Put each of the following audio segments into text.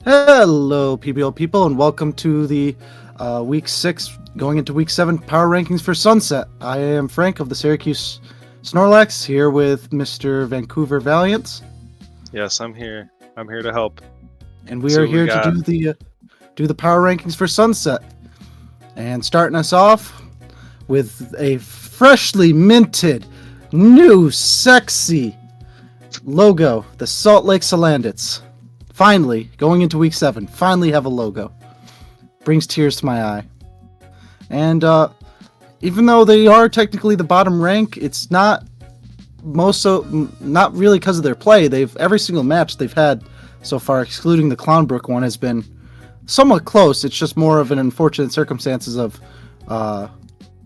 Hello, PBO people, and welcome to the Week 6, going into Week 7 Power Rankings for Sunset. I am Frank of the Syracuse Snorlax, here with Mr. Vancouver Valiant. Yes, I'm here. I'm here to help. And we are here to do the Power Rankings for Sunset. And starting us off with a freshly minted, new, sexy logo, the Salt Lake Salandits. Finally, going into Week 7, finally have a logo. Brings tears to my eye. And even though they are technically the bottom rank, it's not not really because of their play. Every single match they've had so far, excluding the Clonbrook one, has been somewhat close. It's just more of an unfortunate circumstances of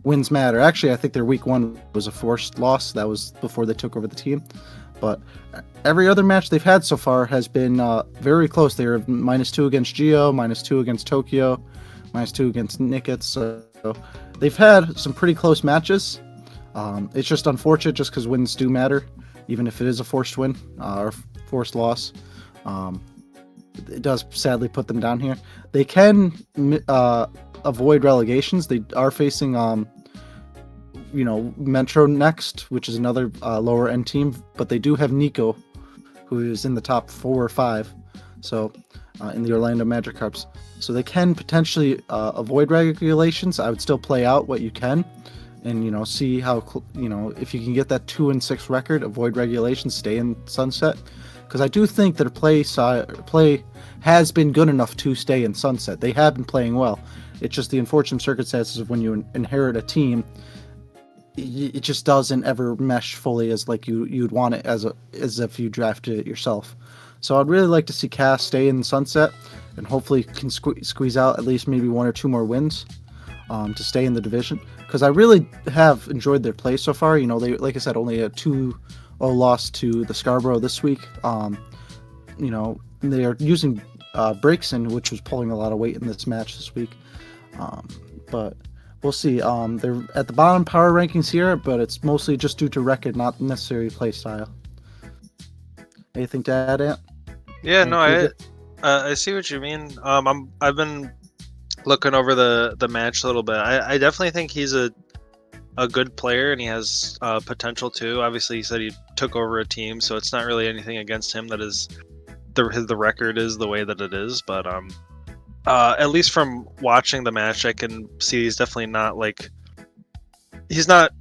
wins matter. Actually, I think their Week 1 was a forced loss. That was before they took over the team. But every other match they've had so far has been very close. They were -2 against Geo, -2 against Tokyo, -2 against Nickits. So they've had some pretty close matches. It's just unfortunate just because wins do matter, even if it is a forced win or forced loss. It does sadly put them down here. They can avoid relegations. They are facing Metro next, which is another lower end team, but they do have Nico, who is in the top 4 or 5, so in the Orlando Magikarps. So they can potentially avoid regulations. I would still play out what you can, and see how if you can get that 2-6 record, avoid regulations, stay in Sunset, because I do think their play has been good enough to stay in Sunset. They have been playing well. It's just the unfortunate circumstances of when you inherit a team. It just doesn't ever mesh fully as like you'd want it as if you drafted it yourself. So I'd really like to see Cass stay in Sunset and hopefully can squeeze out at least maybe 1 or 2 more wins to stay in the division, because I really have enjoyed their play so far. They, like I said, only a 2-0 loss to the Scarborough this week. They are using Breakson, which was pulling a lot of weight in this match this week, but we'll see. They're at the bottom power rankings here, but it's mostly just due to record, not necessarily play style. Anything to add, Ant? Yeah, no, I see what you mean. I've been looking over the match a little bit. I definitely think he's a good player, and he has potential too. Obviously, he said he took over a team, so it's not really anything against him that is the record is the way that it is. But at least from watching the match, I can see he's definitely not he's not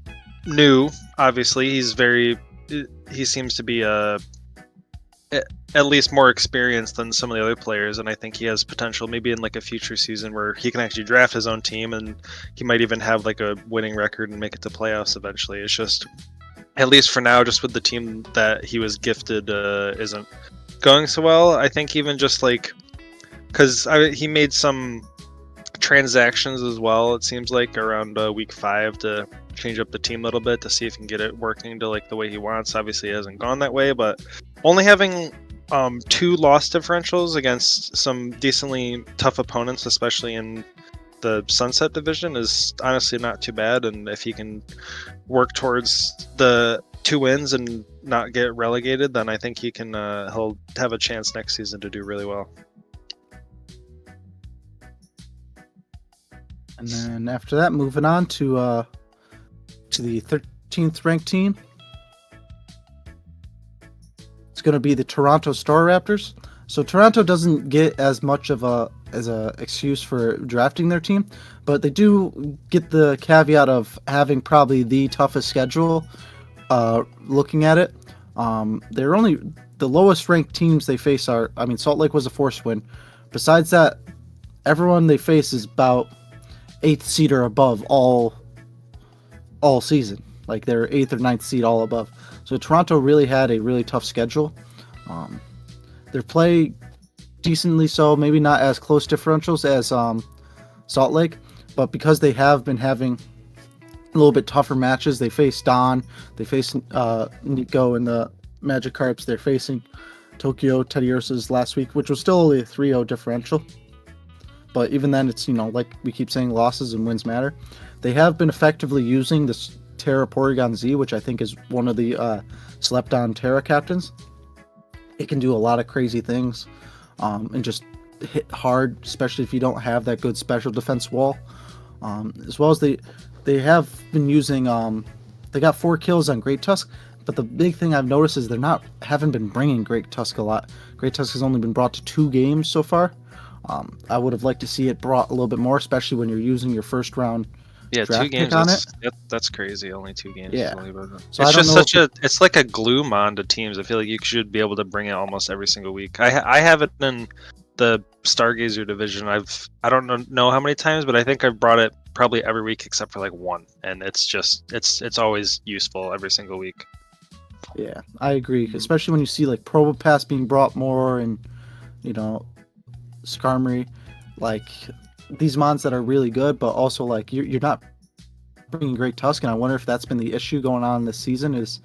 new. Obviously, he seems to be at least more experienced than some of the other players, and I think he has potential maybe in a future season where he can actually draft his own team, and he might even have a winning record and make it to playoffs eventually. It's just, at least for now, just with the team that he was gifted isn't going so well. I think even just because he made some transactions as well, it seems like around Week 5 to change up the team a little bit to see if he can get it working to the way he wants. Obviously it hasn't gone that way, but only having 2 loss differentials against some decently tough opponents, especially in the Sunset division, is honestly not too bad. And if he can work towards the 2 wins and not get relegated, then I think he'll have a chance next season to do really well. And then after that, moving on to the 13th ranked team. It's going to be the Toronto Staraptors. So Toronto doesn't get as much of a excuse for drafting their team, but they do get the caveat of having probably the toughest schedule. Looking at it, they're only the lowest ranked teams they face are. Salt Lake was a forced win. Besides that, everyone they face is about 8th seed or above all season. They're 8th or 9th seed all above. So Toronto really had a really tough schedule. Their play decently so, maybe not as close differentials as Salt Lake, but because they have been having a little bit tougher matches, they face Don, they face Nico and the Magikarps, they're facing Tokyo Teddiursas last week, which was still only a 3-0 differential. But even then, it's, like we keep saying, losses and wins matter. They have been effectively using this Terra Porygon Z, which I think is one of the slept-on Terra captains. It can do a lot of crazy things and just hit hard, especially if you don't have that good special defense wall. As well as they have been using they got 4 kills on Great Tusk, but the big thing I've noticed is haven't been bringing Great Tusk a lot. Great Tusk has only been brought to 2 games so far. I would have liked to see it brought a little bit more, especially when you're using your first round draft 2 games pick on it. that's crazy. Only 2 games. Yeah. So it's just it's like a glue mon to teams. I feel like you should be able to bring it almost every single week. I have it in the Stargazer division. I don't know how many times, but I think I've brought it probably every week except for like 1, and it's always useful every single week. Yeah, I agree, especially when you see like Probopass being brought more, and Skarmory, like these mons that are really good, but also like you're not bringing Great Tusk, and I wonder if that's been the issue going on this season, is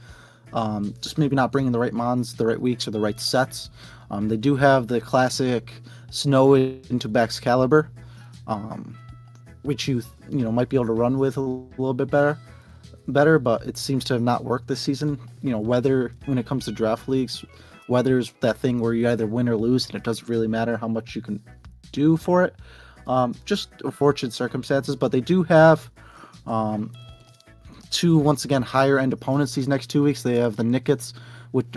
just maybe not bringing the right mons the right weeks or the right sets. They do have the classic Snow into Baxcalibur, which you might be able to run with a little bit better, but it seems to have not worked this season. Weather, when it comes to draft leagues, weather's that thing where you either win or lose, and it doesn't really matter how much you can do for it. Just unfortunate circumstances, but they do have 2 once again higher end opponents these next 2 weeks. They have the Nickits,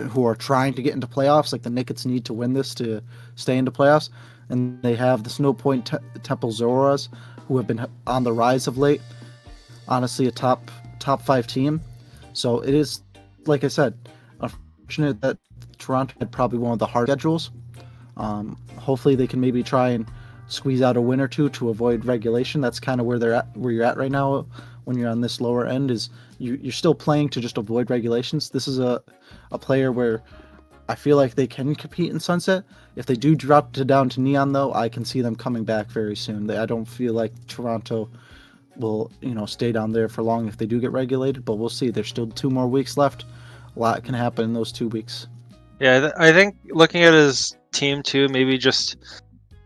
who are trying to get into playoffs. Like the Nickits need to win this to stay into playoffs, and they have the Snowpoint Temple Zoruas, who have been on the rise of late. Honestly, a top 5 team. So it is, like I said, unfortunate that Toronto had probably one of the hard schedules. Hopefully they can maybe try and squeeze out a win or 2 to avoid regulation. That's kind of where you're at right now when you're on this lower end, is you're still playing to just avoid regulations. This is a player where I feel like they can compete in Sunset. If they do drop down to Neon, though, I can see them coming back very soon. I don't feel like Toronto will stay down there for long if they do get regulated, but we'll see. There's still 2 more weeks left. A lot can happen in those 2 weeks. Yeah, I think looking at his team too, maybe just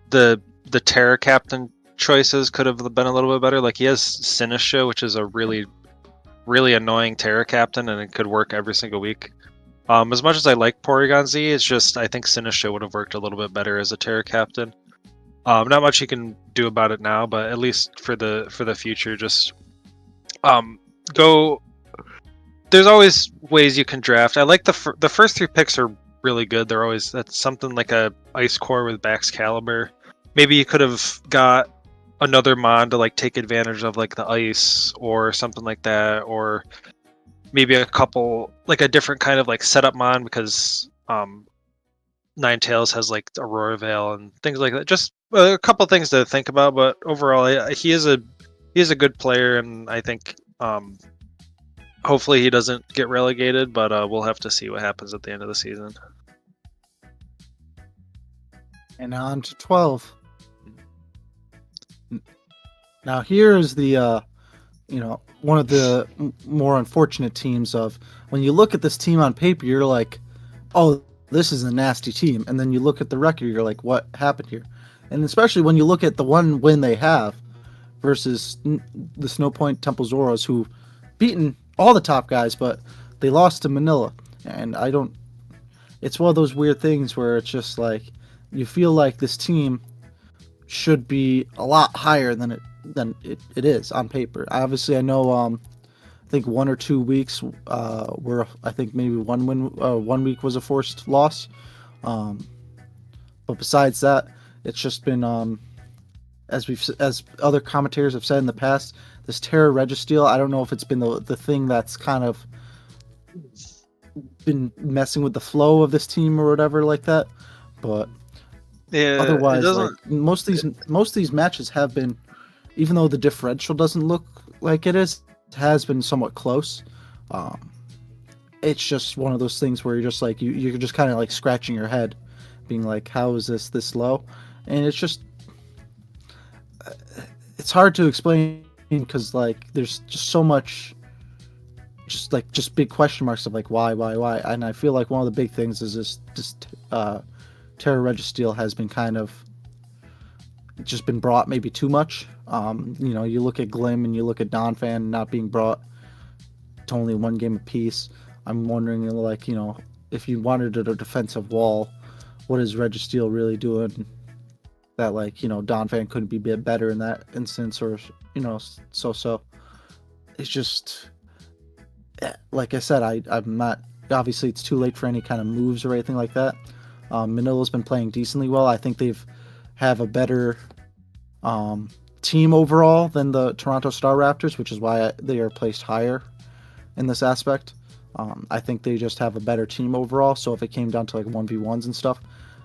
the Terra Captain choices could have been a little bit better. Like he has Sinistra, which is a really, really annoying Terra Captain, and it could work every single week. As much as I like Porygon Z, it's just I think Sinistra would have worked a little bit better as a Terra Captain. Not much you can do about it now, but at least for the future, just go. There's always ways you can draft. I like the first 3 picks are really good. That's something like a Ice Core with Baxcalibur. Maybe you could have got another mon to like take advantage of like the ice or something like that, or maybe a couple like a different kind of like setup mon, because Ninetales has like Aurora Veil and things like that. Just a couple things to think about, but overall he is a good player, and I think hopefully he doesn't get relegated, but we'll have to see what happens at the end of the season. And on to 12. Now here is the one of the more unfortunate teams. Of when you look at this team on paper, you're like, oh, this is a nasty team, and then you look at the record, you're like, what happened here? And especially when you look at the one win they have versus the Snowpoint Temple Zoras, who beaten all the top guys, but they lost to Manila. And it's one of those weird things where it's just like you feel like this team should be a lot higher than it is on paper. Obviously, I know I think 1 or 2 weeks were, I think maybe 1 week was a forced loss, but besides that, it's just been as other commentators have said in the past, this Terra Registeel, I don't know if it's been the thing that's kind of been messing with the flow of this team or whatever like that, but yeah, otherwise, like most of these matches have been, even though the differential doesn't look like it has been somewhat close. It's just one of those things where you're just like you're just kind of like scratching your head, being like, how is this low? And it's just it's hard to explain, because like there's just so much, just big question marks of like why, and I feel like one of the big things is this Terra Registeel has been kind of just been brought maybe too much. You look at Glim and you look at Donphan not being brought to only 1 game apiece. I'm wondering, like, if you wanted a defensive wall, what is Registeel really doing? that like Donphan couldn't be better in that instance, or so. It's just like I said, I'm not. Obviously, it's too late for any kind of moves or anything like that. Manila's been playing decently well. I think they've have a better team overall than the Toronto Staraptors, which is why they are placed higher in this aspect. I think they just have a better team overall. So if it came down to like 1v1s and stuff,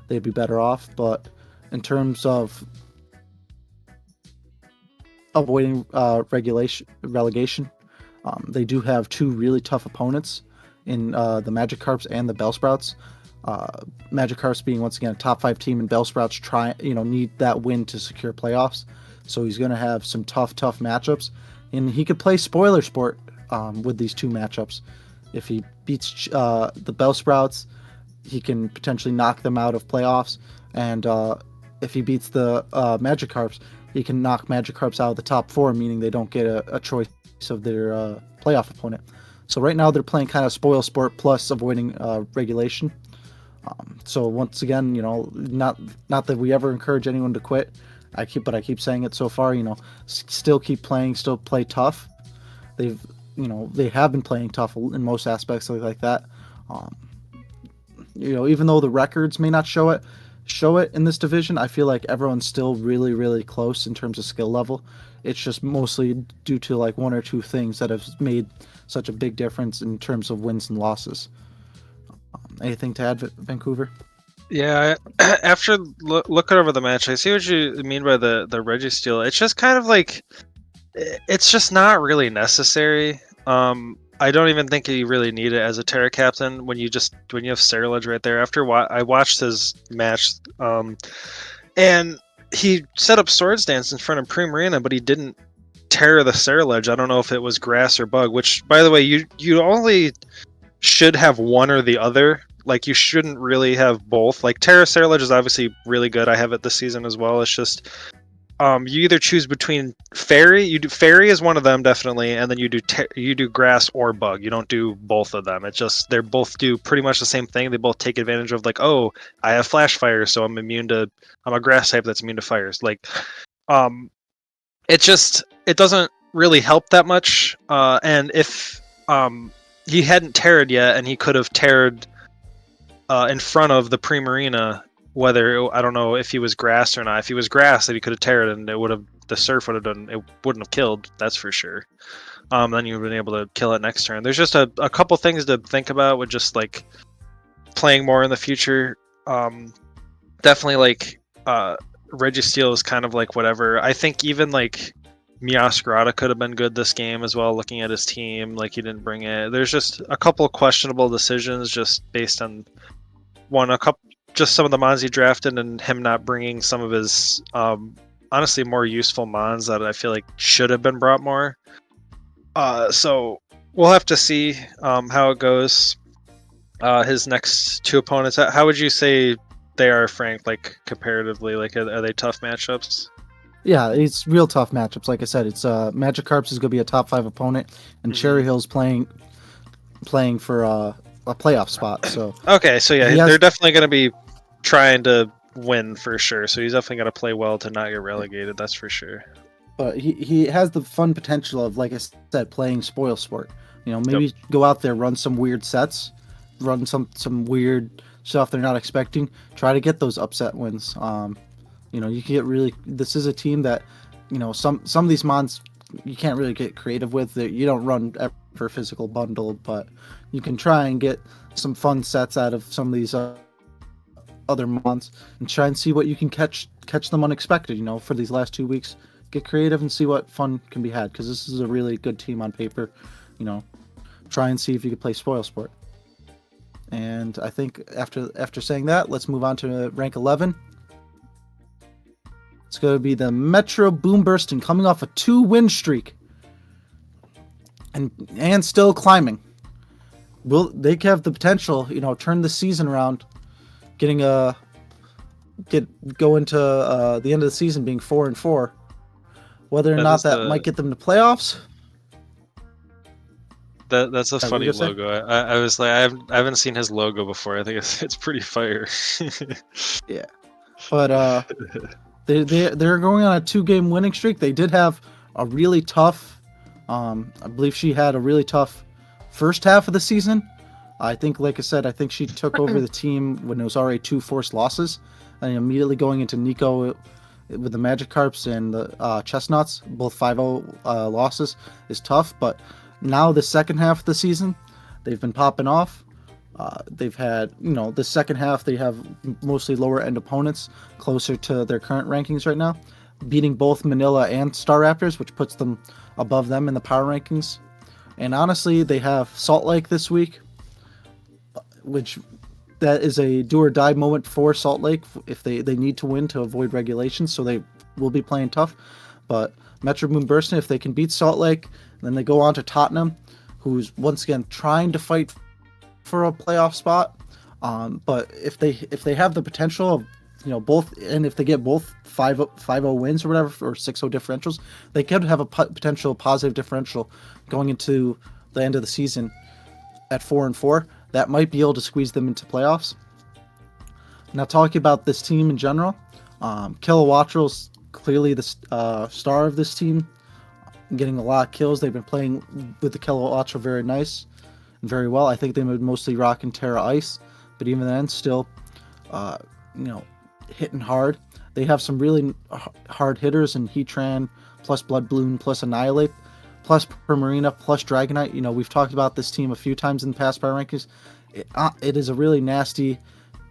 they'd be better off. But in terms of avoiding relegation, they do have two really tough opponents in the Magikarps and the Bellsprouts. Magikarps being once again a top 5 team, and Bellsprouts need that win to secure playoffs. So he's going to have some tough matchups, and he could play spoiler sport with these two matchups. If he beats the Bellsprouts, he can potentially knock them out of playoffs, and if he beats the Magikarps, he can knock Magikarps out of the top 4, meaning they don't get a choice of their playoff opponent. So right now they're playing kind of spoil sport plus avoiding regulation. So once again, not that we ever encourage anyone to quit. I keep saying it so far. Still keep playing, still play tough. They have been playing tough in most aspects like that. Even though the records may not show it in this division, I feel like everyone's still really, really close in terms of skill level. It's just mostly due to like one or two things that have made such a big difference in terms of wins and losses. Anything to add, Vancouver? Yeah, after looking over the match, I see what you mean by the Registeel. It's just kind of like, it's just not really necessary. I don't even think you really need it as a Terra Captain when you have Ceruledge right there. I watched his match, and he set up Swords Dance in front of Primarina, but he didn't Terra the Ceruledge. I don't know if it was grass or bug, which, by the way, you only should have one or the other. Like, you shouldn't really have both. Like, Terra Ceruledge is obviously really good. I have it this season as well. It's just you either choose between Fairy. You do Fairy is one of them definitely, and then you do grass or bug. You don't do both of them. It's just they both do pretty much the same thing. They both take advantage of like, oh, I have Flash Fire, so I'm a grass type that's immune to fires. Like, it doesn't really help that much. And if he hadn't terred yet, and he could have terred in front of the Primarina, I don't know if he was grass or not. If he was grass, then he could have terred, and the surf would have done. It wouldn't have killed. That's for sure. Then you would have been able to kill it next turn. There's just a couple things to think about with just like playing more in the future. Definitely like Registeel is kind of like whatever. I think even like Meowscarada could have been good this game as well. Looking at his team, like he didn't bring it. There's just a couple questionable decisions just based on just some of the mons he drafted and him not bringing some of his honestly more useful mons that I feel like should have been brought more. So we'll have to see how it goes. His next two opponents, how would you say they are, Frank, like comparatively? Like, are they tough matchups? Yeah, it's real tough matchups. Like I said, it's Magikarps is going to be a top 5 opponent, and Cherry Hill's playing for a playoff spot. So okay, so yeah, they're definitely going to be trying to win for sure. So he's definitely going to play well to not get relegated. That's for sure. But he has the fun potential of, like I said, playing spoil sport. Maybe go out there, run some weird sets, run some weird stuff they're not expecting. Try to get those upset wins. You can get really. This is a team that, some of these mons you can't really get creative with. You don't run ever physical bundle, but you can try and get some fun sets out of some of these other mons and try and see what you can catch them unexpected. For these last 2 weeks, get creative and see what fun can be had, because this is a really good team on paper. Try and see if you can play spoil sport. And I think after saying that, let's move on to rank 11. It's going to be the Metro Boombursting, coming off a 2-win streak and still climbing. They have the potential, turn the season around, go into the end of the season being 4-4. Whether or not that might get them to playoffs. That's a funny logo. I was like, I haven't seen his logo before. I think it's pretty fire. Yeah, but they're going on a 2-game winning streak. They did have a really tough. I believe she had a really tough first half of the season. I think, like I said, I think she took over the team when it was already 2 forced losses, and immediately going into Nico with the Magikarps and the Chestnaughts, both 5-0 losses, is tough. But now the second half of the season, they've been popping off. They've had, the second half, they have mostly lower end opponents closer to their current rankings right now, beating both Manila and Staraptors, which puts them above them in the power rankings. And honestly, they have Salt Lake this week, which that is a do or die moment for Salt Lake if they need to win to avoid regulations, so they will be playing tough. But MetrOOOOO Burston, if they can beat Salt Lake, then they go on to Tottenham, who's once again trying to fight for a playoff spot. But if they have the potential of both, and if they get both 5-0 wins or whatever, or 6-0 differentials, they could have a potential positive differential going into the end of the season at 4-4. That might be able to squeeze them into playoffs. Now, talking about this team in general, Kilowattrel's clearly the star of this team, getting a lot of kills. They've been playing with the Kilowattrel very nice and very well. I think they would mostly rock in Terra Ice, but even then, still, hitting hard. They have some really hard hitters in Heatran, plus Blood Balloon, plus Annihilate, plus Primarina, plus Dragonite. We've talked about this team a few times in the past power rankings. It is a really nasty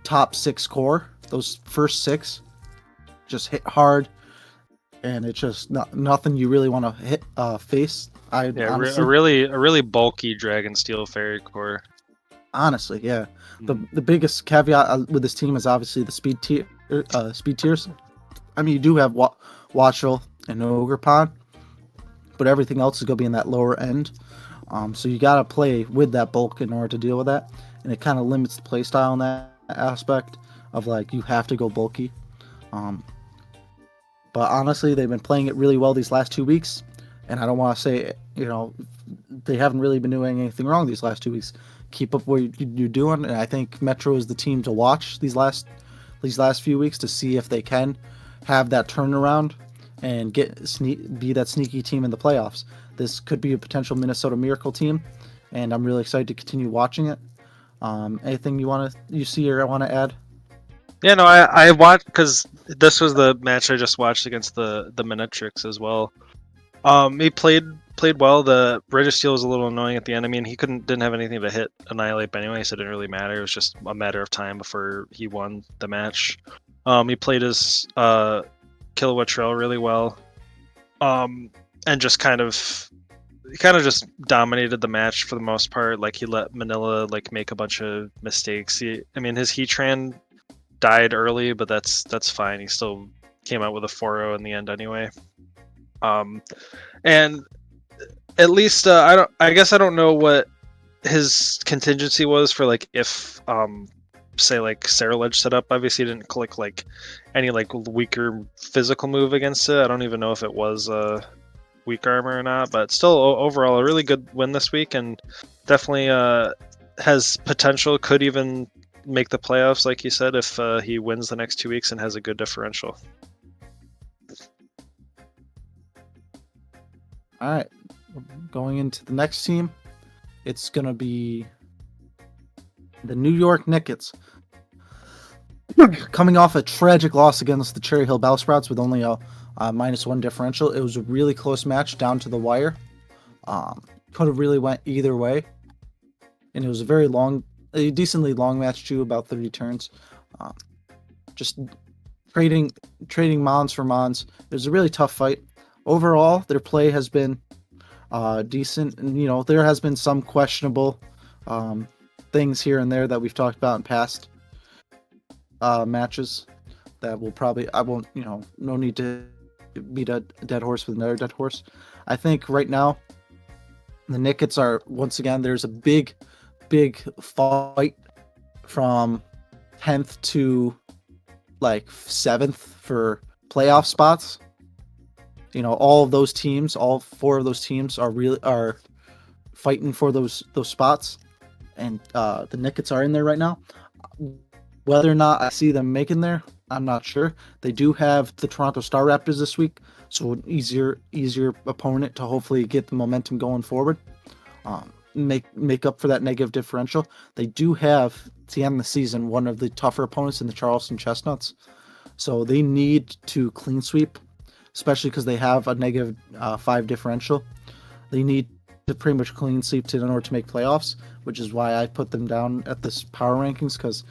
top 6 core. Those first 6 just hit hard, and it's just nothing you really want to hit face. Honestly, a really bulky Dragon Steel Fairy core. Honestly, yeah. The biggest caveat with this team is obviously the speed tiers. I mean, you do have Watchel and Ogerpon, but everything else is going to be in that lower end. So you got to play with that bulk in order to deal with that, and it kind of limits the play style in that aspect of you have to go bulky. But honestly, they've been playing it really well these last 2 weeks, and I don't want to say they haven't really been doing anything wrong these last 2 weeks. Keep up what you're doing, and I think Metro is the team to watch these last few weeks to see if they can have that turnaround and be that sneaky team in the playoffs. This could be a potential Minnesota Miracle team, and I'm really excited to continue watching it. Anything you see or want to add? Yeah, no, I watched because this was the match I just watched against the Manectrics as well. He played well. The Registeel was a little annoying at the end. I mean, he didn't have anything to hit Annihilate anyway, so it didn't really matter. It was just a matter of time before he won the match. He played his Kilowattrel really well, and just kind of just dominated the match for the most part. He let Manila make a bunch of mistakes. His Heatran died early, but that's fine. He still came out with a 4-0 in the end anyway. And at least I guess I don't know what his contingency was for if say Saralege set up. Obviously he didn't click any weaker physical move against it. I don't even know if it was weak armor or not, but still overall a really good win this week, and definitely has potential, could even make the playoffs like you said if he wins the next 2 weeks and has a good differential. All right, going into the next team, it's going to be the New York Nickits. Coming off a tragic loss against the Cherry Hill Bellsprouts with only a -1 differential. It was a really close match down to the wire. Could have really went either way. And it was a decently long match too, about 30 turns. Just trading Mons for Mons. It was a really tough fight. Overall, their play has been decent, and there has been some questionable things here and there that we've talked about in past matches that I won't no need to beat a dead horse with another dead horse. I think right now the Nickits are, once again, there's a big fight from 10th to 7th for playoff spots. All of those teams, all 4 of those teams are fighting for those spots, and the Nickits are in there right now. Whether or not I see them making there, I'm not sure. They do have the Toronto Staraptors this week, so an easier opponent to hopefully get the momentum going forward. Make up for that negative differential. They do have, at the end of the season, one of the tougher opponents in the Charleston Chestnaughts. So they need to clean sweep, especially because they have a negative 5 differential. They need to pretty much clean sweep in order to make playoffs, which is why I put them down at this power rankings, because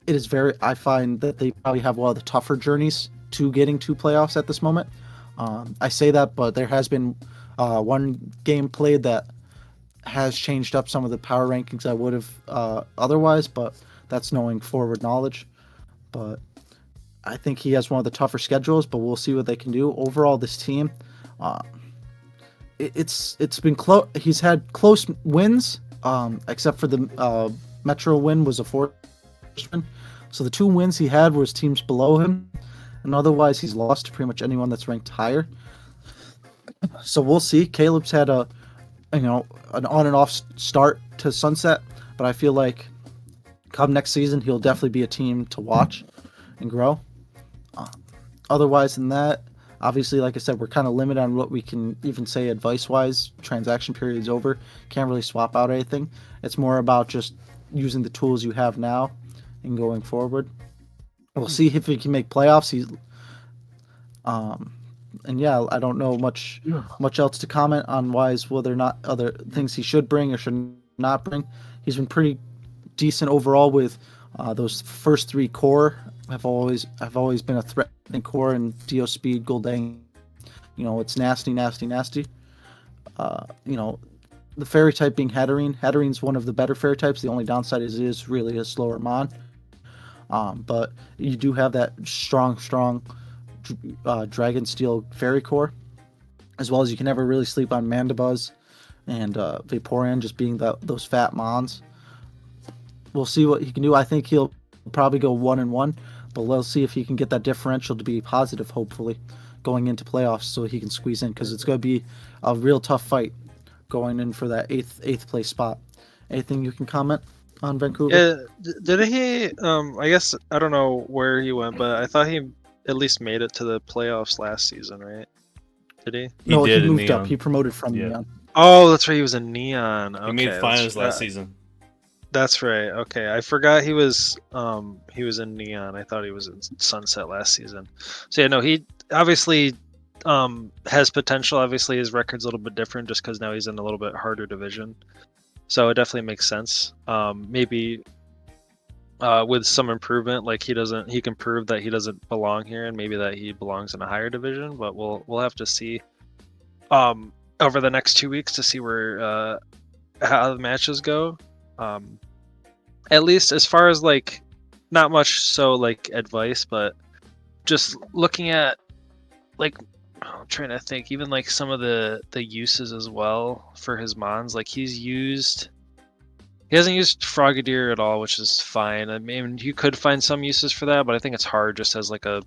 it is I find that they probably have one of the tougher journeys to getting to playoffs at this moment. I say that, but there has been one game played that has changed up some of the power rankings I would have otherwise, but that's knowing forward knowledge. But I think he has one of the tougher schedules, but we'll see what they can do. Overall, this team, it's been close. He's had close wins, except for the Metro win was a 4th win. So the 2 wins he had was teams below him, and otherwise he's lost to pretty much anyone that's ranked higher. So we'll see. Caleb's had an on and off start to Sunset, but I feel like come next season he'll definitely be a team to watch and grow. Otherwise than that, obviously, like I said, we're kind of limited on what we can even say advice-wise. Transaction period's over. Can't really swap out anything. It's more about just using the tools you have now and going forward. We'll see if he can make playoffs. And yeah, I don't know much else to comment on whether or not other things he should bring or should not bring. He's been pretty decent overall with those first 3 core. I've always been a threatening core and Dio Speed, Goldang. It's nasty. The fairy type being Hatterene. Hatterene's one of the better fairy types. The only downside is it is really a slower mon. But you do have that strong Dragon Steel Fairy Core, as well as you can never really sleep on Mandibuzz and Vaporeon just being those fat mons. We'll see what he can do. I think he'll probably go 1-1, but we'll see if he can get that differential to be positive, hopefully, going into playoffs so he can squeeze in, because it's going to be a real tough fight going in for that eighth place spot. Anything you can comment on Vancouver? Yeah, did he? I guess I don't know where he went, but I thought he at least made it to the playoffs last season, right? Did he? No, he moved up. He promoted from Neon. Oh, that's right. He was in Neon. Okay, he made finals last season. That's right. Okay, I forgot he was in Neon. I thought he was in Sunset last season. So yeah, no, he obviously has potential. Obviously, his record's a little bit different just because now he's in a little bit harder division. So it definitely makes sense. Maybe with some improvement, like he can prove that he doesn't belong here, and maybe that he belongs in a higher division. But we'll have to see over the next 2 weeks to see where how the matches go. At least as far as like, not much so like advice, but just looking at like, I'm trying to think, even like some of the uses as well for his mons. Like he hasn't used Frogadier at all, which is fine. I mean, you could find some uses for that, but I think it's hard just as like an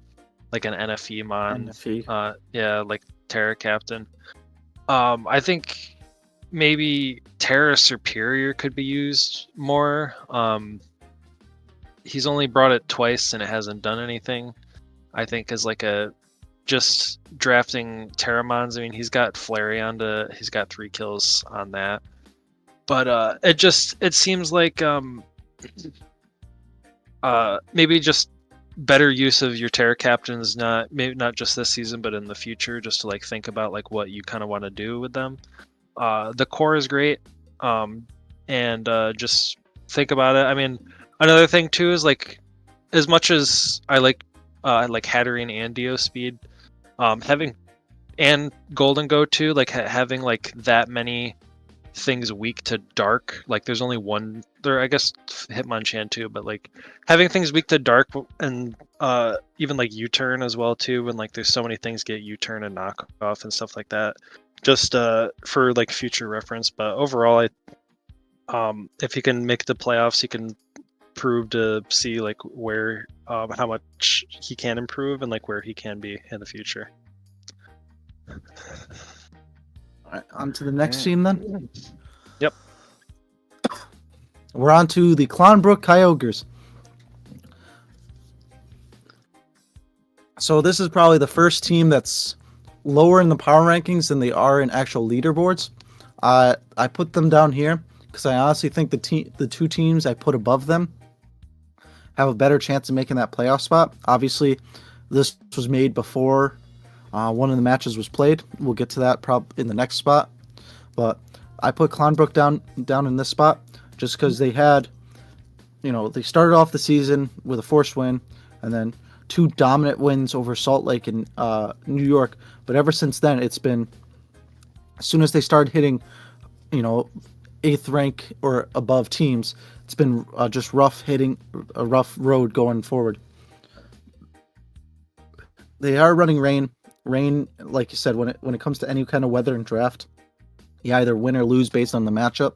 NFE mon. NFE. Yeah, like Terra Captain. I think maybe Terra Superior could be used more. He's only brought it twice and it hasn't done anything. I think as like just drafting Terramons. I mean, he's got Flareon he's got 3 kills on that. But it seems like maybe just better use of your Terra Captains, maybe not just this season, but in the future, just to like think about like what you kind of want to do with them. The core is great, and just think about it. I mean, another thing too is like, as much as I like Hatterene and Dio Speed, having and Golden Go too, like having like that many things weak to dark. Like there's only one there, I guess Hitmonchan too, but like having things weak to dark and even like U-turn as well too, when like there's so many things get U-turn and knock off and stuff like that, just for like future reference. But overall, if he can make the playoffs, he can prove to see like where how much he can improve and like where he can be in the future. All right, on to the next team then. Yep. We're on to the Clonbrook Kyogres. So this is probably the first team that's lower in the power rankings than they are in actual leaderboards. I put them down here because I honestly think the two teams I put above them have a better chance of making that playoff spot. Obviously, this was made before one of the matches was played. We'll get to that in the next spot. But I put Clonbrook down in this spot just because they had, they started off the season with a forced win and then two dominant wins over Salt Lake and New York. But ever since then, it's been, as soon as they started hitting, eighth rank or above teams, it's been just rough hitting, a rough road going forward. They are running rain. Rain, like you said, when it comes to any kind of weather and draft, you either win or lose based on the matchup.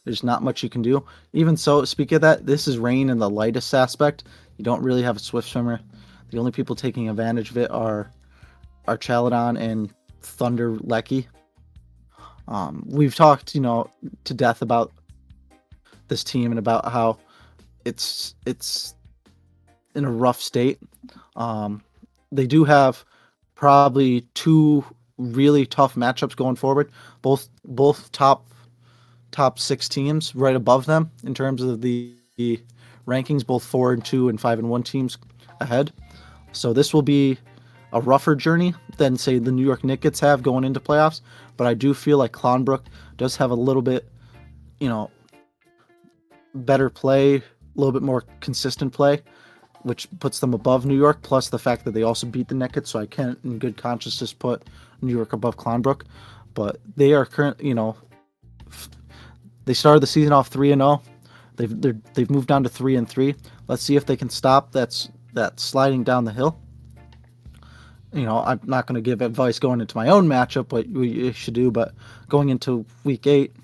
There's not much you can do. Even so, speaking of that, this is rain in the lightest aspect. You don't really have a swift swimmer. The only people taking advantage of it are Chaladon and Thunder Lecky. We've talked, to death about this team and about how it's in a rough state. They do have probably two really tough matchups going forward. Both top 6 teams right above them in terms of the rankings, both 4-2 and 5-1 teams ahead. So this will be a rougher journey than, say, the New York Nickits have going into playoffs. But I do feel like Clonbrook does have a little bit, better play, a little bit more consistent play, which puts them above New York, plus the fact that they also beat the Nickits, so I can't in good conscience just put New York above Clonbrook. But they are currently, they started the season off 3-0. They've moved down to 3-3. Let's see if they can stop that sliding down the hill. I'm not going to give advice going into my own matchup, but we should do. But going into week 8,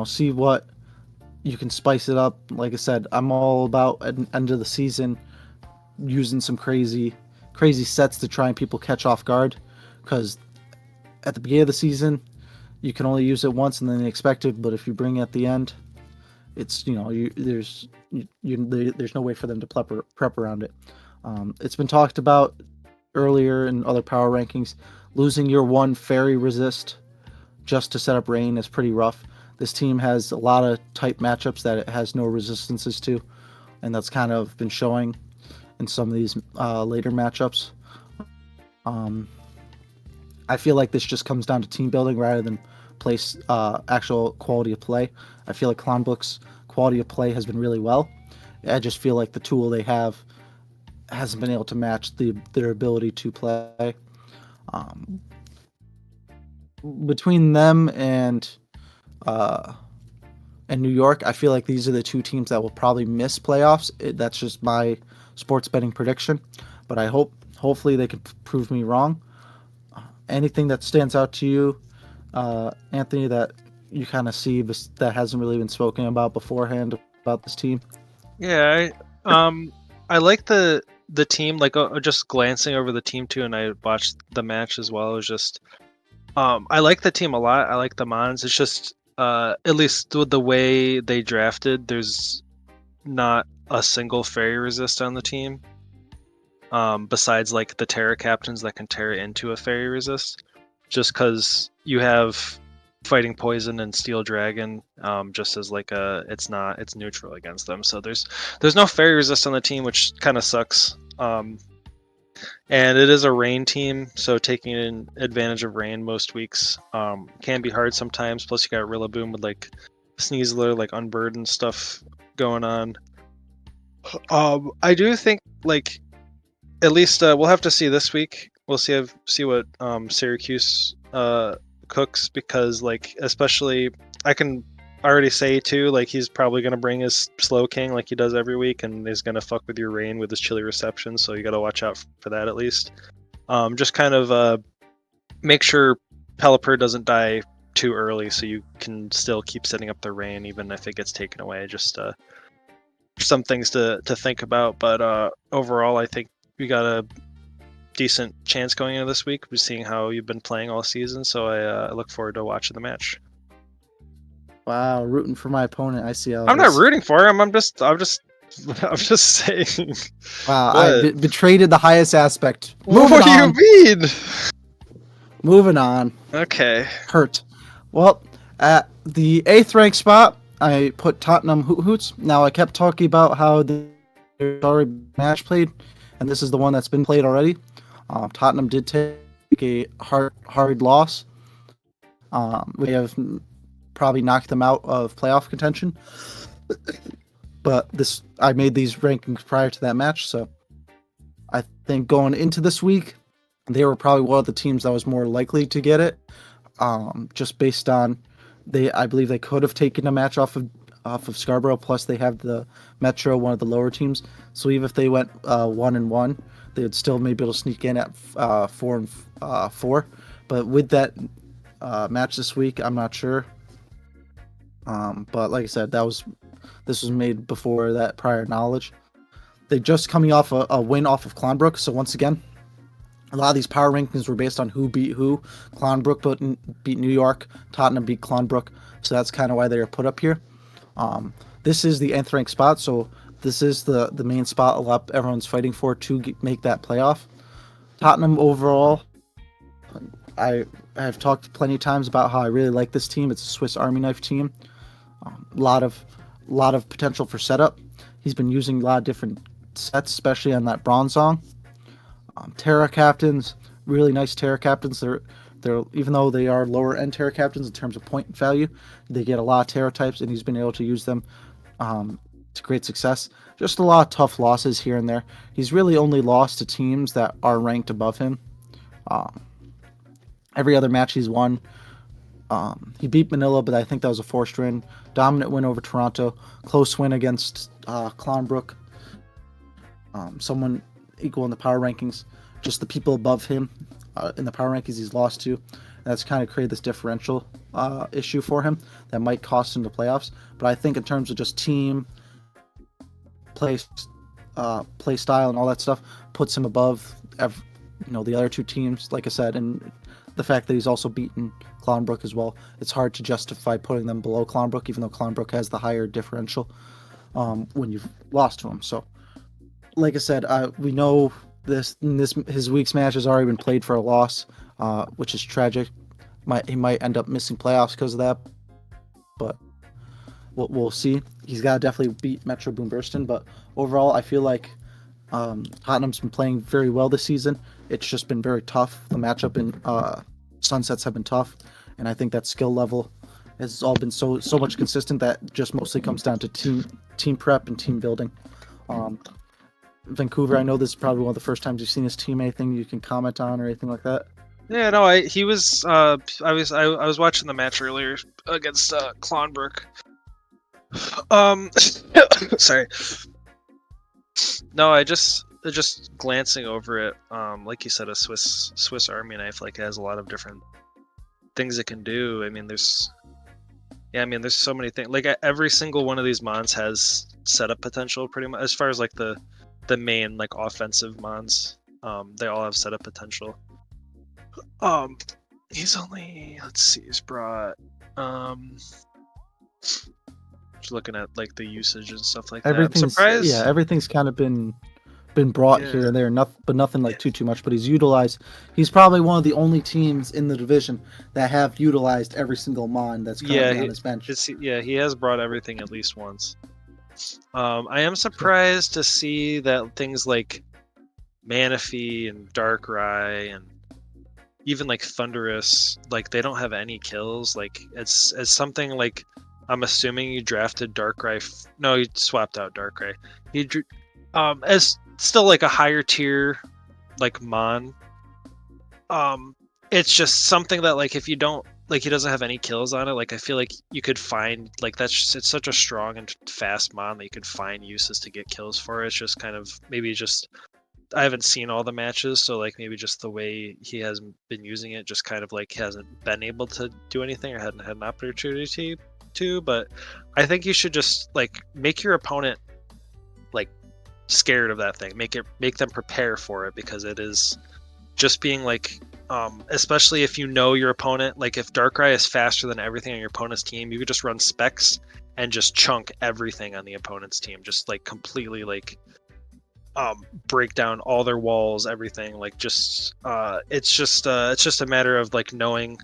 see what you can spice it up. Like I said, I'm all about at the end of the season using some crazy sets to try and people catch off guard, because at the beginning of the season you can only use it once and then expect it. But if you bring it at the end, it's there's no way for them to prep around it. It's been talked about earlier in other power rankings. Losing your one fairy resist just to set up rain is pretty rough. This team has a lot of type matchups that it has no resistances to, and that's kind of been showing in some of these later matchups. I feel like this just comes down to team building rather than actual quality of play. I feel like Clonbrook's quality of play has been really well. I just feel like the tool they have hasn't been able to match their ability to play. Between them and New York, I feel like these are the two teams that will probably miss playoffs. That's just my sports betting prediction, but hopefully they can prove me wrong. Anything that stands out to you, Anthony, that you kind of see that hasn't really been spoken about beforehand about this team? Yeah, I like the team. Like just glancing over the team too, and I watched the match as well. It was just I like the team a lot. I like the Mons. It's just at least with the way they drafted, there's not a single fairy resist on the team. Besides like the Terra captains that can Terra into a fairy resist, just because you have fighting poison and steel dragon, just as like it's neutral against them. So there's no fairy resist on the team, which kind of sucks. And it is a rain team, so taking advantage of rain most weeks can be hard sometimes. Plus you got Rillaboom with like Sneasler, like Unburdened stuff going on. I do think like at least we'll have to see this week. We'll see what Syracuse cooks, because like especially I can already say too, like he's probably gonna bring his Slow King like he does every week, and he's gonna fuck with your rain with his chilly reception. So you got to watch out for that at least. Just kind of make sure Pelipper doesn't die too early, so you can still keep setting up the rain even if it gets taken away. Just some things to think about, but overall I think we got a decent chance going into this week. We're seeing how you've been playing all season, so I look forward to watching the match. Wow, rooting for my opponent. I see how I'm not rooting for him. I'm just I'm just saying. Wow, What? I betrayed the highest aspect. What Moving do on. you mean? Moving on. Okay. Hurt. Well, at the 8th ranked spot, I put Tottenham Hoothoots. Now, I kept talking about how there's already match played, and this is the one that's been played already. Tottenham did take a hard loss. We have probably knocked them out of playoff contention. But I made these rankings prior to that match, so I think going into this week, they were probably one of the teams that was more likely to get it. Just based on I believe they could have taken a match off of Scarborough. Plus, they have the Metro, one of the lower teams. So even if they went 1-1, they would still maybe be able to sneak in at 4-4. But with that match this week, I'm not sure. But like I said, this was made before that prior knowledge. They just coming off a win off of Clonbrook. So once again, a lot of these power rankings were based on who beat who. Clonbrook beat New York. Tottenham beat Clonbrook. So that's kind of why they are put up here. This is the 8th ranked spot. So this is the main spot everyone's fighting for to make that playoff. Tottenham overall, I have talked plenty of times about how I really like this team. It's a Swiss Army knife team. A lot of potential for setup. He's been using a lot of different sets, especially on that bronze song. Terra captains, really nice Terra captains. They're even though they are lower end Terra captains in terms of point value, they get a lot of Terra types, and he's been able to use them to great success. Just a lot of tough losses here and there. He's really only lost to teams that are ranked above him. Every other match he's won. He beat Manila, but I think that was a forced win. Dominant win over Toronto. Close win against Clonbrook. Someone equal in the power rankings. Just the people above him in the power rankings he's lost to. That's kind of created this differential issue for him that might cost him the playoffs. But I think in terms of just team play style and all that stuff, puts him above the other two teams, like I said, and the fact that he's also beaten Clonbrook as well. It's hard to justify putting them below Clonbrook, even though Clonbrook has the higher differential when you've lost to him. So, like I said, we know his week's match has already been played for a loss, which is tragic. He might end up missing playoffs because of that, but we'll see. He's got to definitely beat Metro Boomburston, but overall, I feel like Tottenham's been playing very well this season. It's just been very tough. The matchup in Sunsets have been tough, and I think that skill level has all been so much consistent that just mostly comes down to team prep and team building. Vancouver, I know this is probably one of the first times you've seen his team. Anything you can comment on or anything like that? Yeah, no, he was. I was watching the match earlier against Clonbrook. Sorry. No, I just glancing over it. Like you said, a Swiss Army knife like has a lot of different things it can do. I mean, there's so many things. Like every single one of these mons has setup potential, pretty much. As far as like the main like offensive mons, they all have setup potential. He's brought just looking at like the usage and stuff like that. I'm surprised. Yeah, everything's kind of been brought here and there, nothing like too much. But he's probably one of the only teams in the division that have utilized every single mon that's currently on his bench. He has brought everything at least once. I am surprised to see that things like Manaphy and Darkrai and even like Thunderous, like they don't have any kills. Like it's something like, I'm assuming you drafted Darkrai. No, you swapped out Darkrai. As still like a higher tier, like mon. It's just something that like if you don't like, he doesn't have any kills on it. Like I feel like you could find like it's such a strong and fast mon that you could find uses to get kills for. It's just kind of maybe just. I haven't seen all the matches, so like maybe just the way he has been using it, just kind of like hasn't been able to do anything or hadn't had an opportunity to. But I think you should just like make your opponent like scared of that thing. Make them prepare for it, because it is just being like, especially if you know your opponent. Like if Darkrai is faster than everything on your opponent's team, you could just run specs and just chunk everything on the opponent's team, just like completely like break down all their walls, everything. Like just it's just a matter of like knowing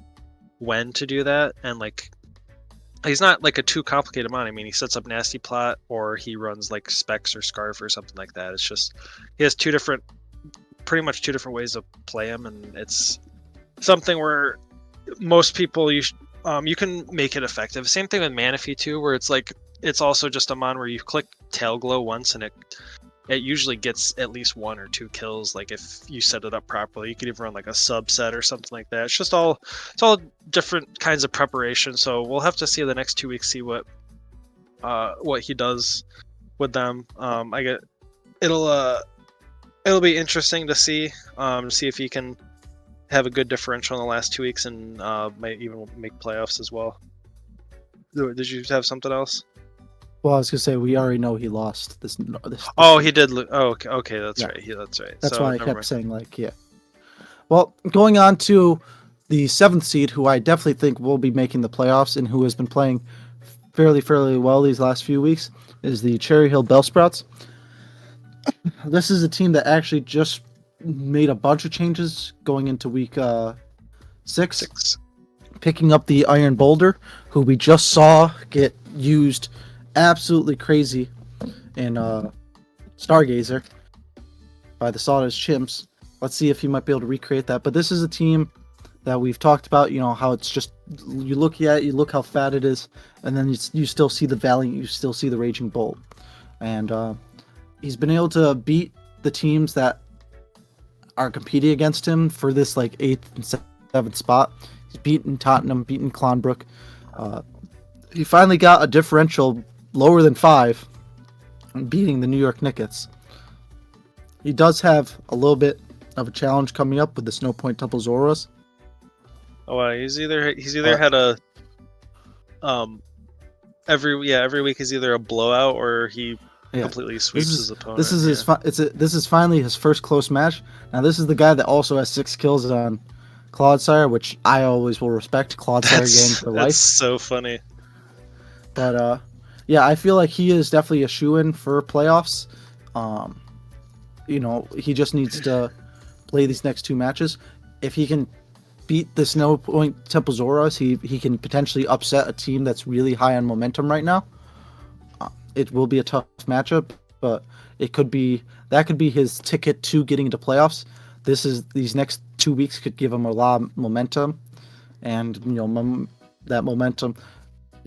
when to do that, and like he's not like a too complicated mon. I mean, he sets up Nasty Plot or he runs like Specs or Scarf or something like that. It's just he has pretty much two different ways to play him, and it's something where most people you can make it effective. Same thing with Manaphy too, where it's like it's also just a mon where you click Tail Glow once and it usually gets at least 1 or 2 kills. Like if you set it up properly, you could even run like a subset or something like that. It's all different kinds of preparation. So we'll have to see the next 2 weeks, see what he does with them. It'll be interesting to see if he can have a good differential in the last 2 weeks and might even make playoffs as well. Did you have something else? Well, I was gonna say we already know he lost this. Oh, he did. Okay, that's right. That's right. That's why I kept saying like, yeah. Well, going on to the 7th seed, who I definitely think will be making the playoffs and who has been playing fairly well these last few weeks, is the Cherry Hill Bellsprouts. This is a team that actually just made a bunch of changes going into week 6. Picking up the Iron Boulder, who we just saw get used absolutely crazy in Stargazer by the Sawdust Chimps. Let's see if he might be able to recreate that. But this is a team that we've talked about, how it's just, you look at it, you look how fat it is, and then you still see the Valiant, you still see the Raging Bolt. And he's been able to beat the teams that are competing against him for this like 8th and 7th spot. He's beaten Tottenham, beaten Clonbrook. He finally got a differential lower than 5, beating the New York Nickits. He does have a little bit of a challenge coming up with the Snowpoint Temple Zoruas. Oh, he's either had a every week is either a blowout or he completely sweeps his opponent. This is this is finally his first close match. Now this is the guy that also has 6 kills on Clodsire, which I always will respect. Clodsire game for life. That's so funny. But yeah, I feel like he is definitely a shoo-in for playoffs. He just needs to play these next 2 matches. If he can beat the Snowpoint Temple Zoruas, he can potentially upset a team that's really high on momentum right now. It will be a tough matchup, but that could be his ticket to getting into playoffs. These next 2 weeks could give him a lot of momentum, and that momentum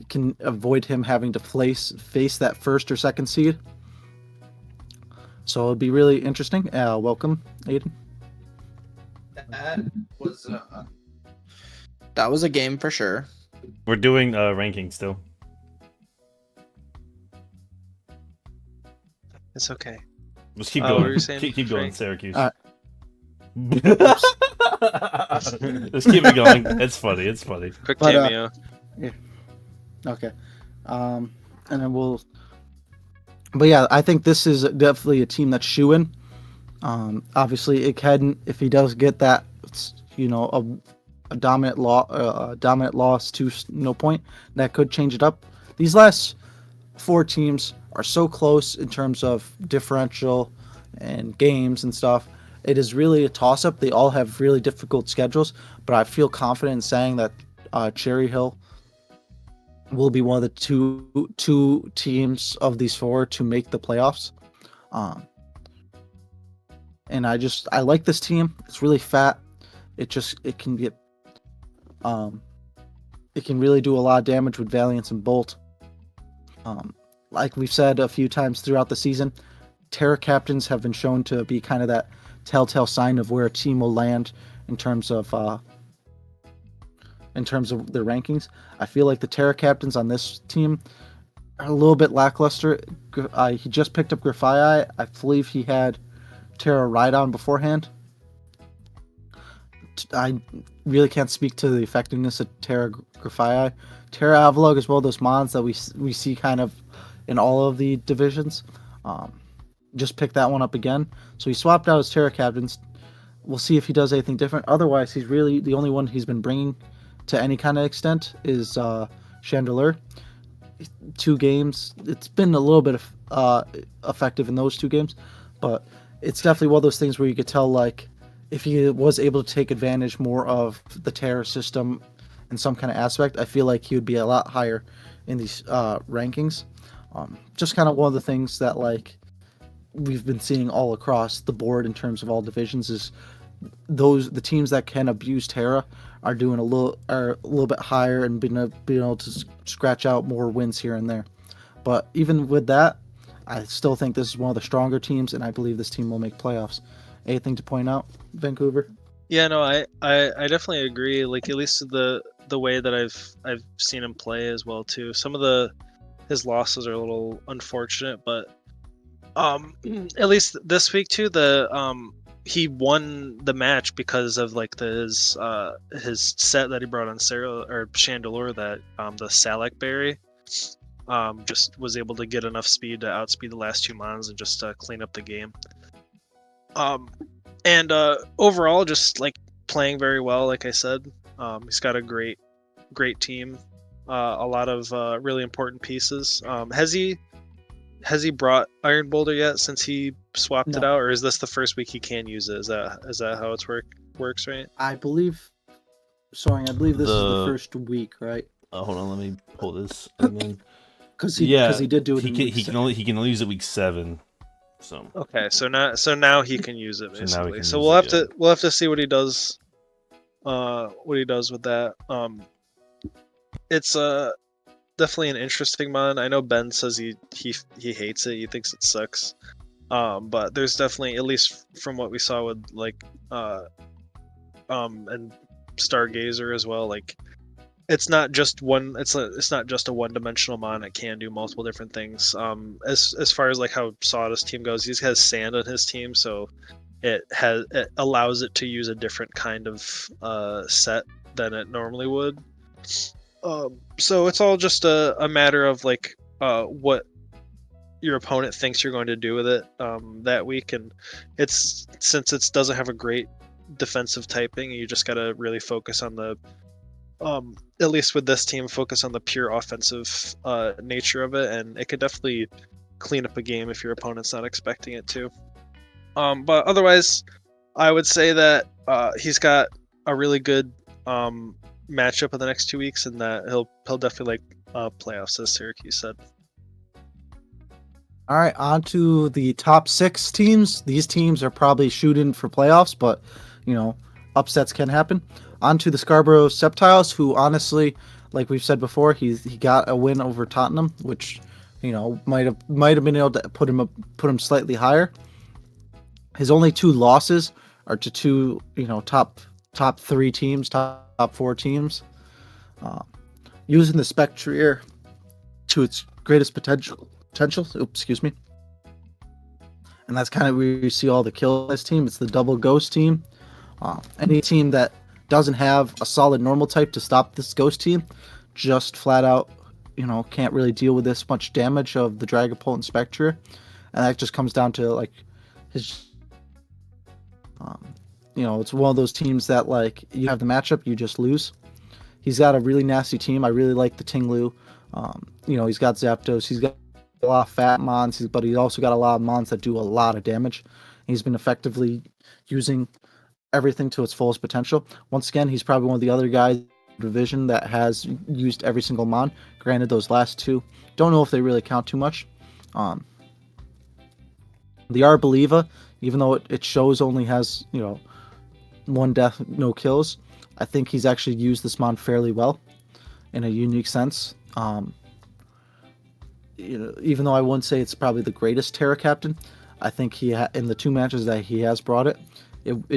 can avoid him having to face that 1st or 2nd seed. So it'll be really interesting. Welcome, Aiden. That was a game for sure. We're doing rankings still. It's okay. Let's keep going. Keep going, Syracuse. Let's keep it going. It's funny. Quick cameo. Yeah. Okay. And then we'll. But yeah, I think this is definitely a team that's shoo-in. Obviously, if he does get that, a dominant loss to Snowpoint, that could change it up. These last 4 teams are so close in terms of differential and games and stuff. It is really a toss-up. They all have really difficult schedules, but I feel confident in saying that Cherry Hill will be one of the two teams of these 4 to make the playoffs. And I like this team. It's really fat. It can really do a lot of damage with Valiance and Bolt. Like we've said a few times throughout the season, Terra Captains have been shown to be kind of that telltale sign of where a team will land in terms of their rankings. I feel like the Terra Captains on this team are a little bit lackluster. He just picked up Grafii. I believe he had Terra Rhydon beforehand. I really can't speak to the effectiveness of Terra Grafii. Terra Avalugg as well, those mons that we see kind of in all of the divisions. Just picked that one up again. So he swapped out his Terra Captains. We'll see if he does anything different. Otherwise, he's really the only one he's been bringing to any kind of extent is Chandelure. 2 games. It's been a little bit effective in those 2 games, but it's definitely one of those things where you could tell, like, if he was able to take advantage more of the Terra system in some kind of aspect, I feel like he would be a lot higher in these rankings. Just kind of one of the things that, like, we've been seeing all across the board in terms of all divisions is the teams that can abuse Terra are doing a little bit higher and being able to scratch out more wins here and there. But even with that, I still think this is one of the stronger teams, and I believe this team will make playoffs. Anything to point out, Vancouver? Yeah, no, I definitely agree. Like, at least the way that I've seen him play as well too. Some of his losses are a little unfortunate, but at least this week too, he won the match because of like his set that he brought on Chandelure, that the Salak Berry, just was able to get enough speed to outspeed the last 2 mons and just clean up the game. And overall, just like playing very well. Like I said, he's got a great team, a lot of really important pieces. Has he brought Iron Boulder yet since he swapped it out, or is this the first week he can use it? Is that how it's works, right? I believe. Sorry, I believe this is the first week, right? Hold on, let me pull this again. Because he did do it. He can only use it week 7. So okay, so now he can use it basically. So we'll have to see what he does. What he does with that. It's definitely an interesting mon. I know Ben says he hates it. He thinks it sucks. But there's definitely, at least from what we saw with like and Stargazer as well, like it's not just one. It's not just a one-dimensional mon. It can do multiple different things. As far as like how Sawdust team goes, he has sand on his team, so it allows it to use a different kind of set than it normally would. So it's all just a matter of like what your opponent thinks you're going to do with it that week, and since it doesn't have a great defensive typing, you just gotta really focus on the at least with this team, focus on the pure offensive nature of it, and it could definitely clean up a game if your opponent's not expecting it to. But otherwise, I would say that he's got a really good matchup in the next 2 weeks, and that he'll definitely like playoffs, as Syracuse said. All right, on to the top 6 teams. These teams are probably shooting for playoffs, but upsets can happen. On to the Scarborough Sceptiles, who honestly, like we've said before, he got a win over Tottenham, which might have been able to put him slightly higher. His only 2 losses are to 2 top 3 teams, top 4 teams. Using the Spectrier to its greatest potential. Excuse me. And that's kind of where you see all the kills in this team. It's the double ghost team. Any team that doesn't have a solid normal type to stop this ghost team just flat out, can't really deal with this much damage of the Dragapult and Spectrier. And that just comes down to like his it's one of those teams that like you have the matchup, you just lose. He's got a really nasty team. I really like the Tinglu. He's got Zapdos. He's got a lot of fat mons, but he's also got a lot of mons that do a lot of damage. He's been effectively using everything to its fullest potential. Once again, he's probably one of the other guys in the division that has used every single mon. Granted, those last 2, don't know if they really count too much. The Arboliva, even though it shows only has 1 death, no kills, I think he's actually used this mon fairly well in a unique sense. Even though I wouldn't say it's probably the greatest Terra captain, I think in the 2 matches that he has brought it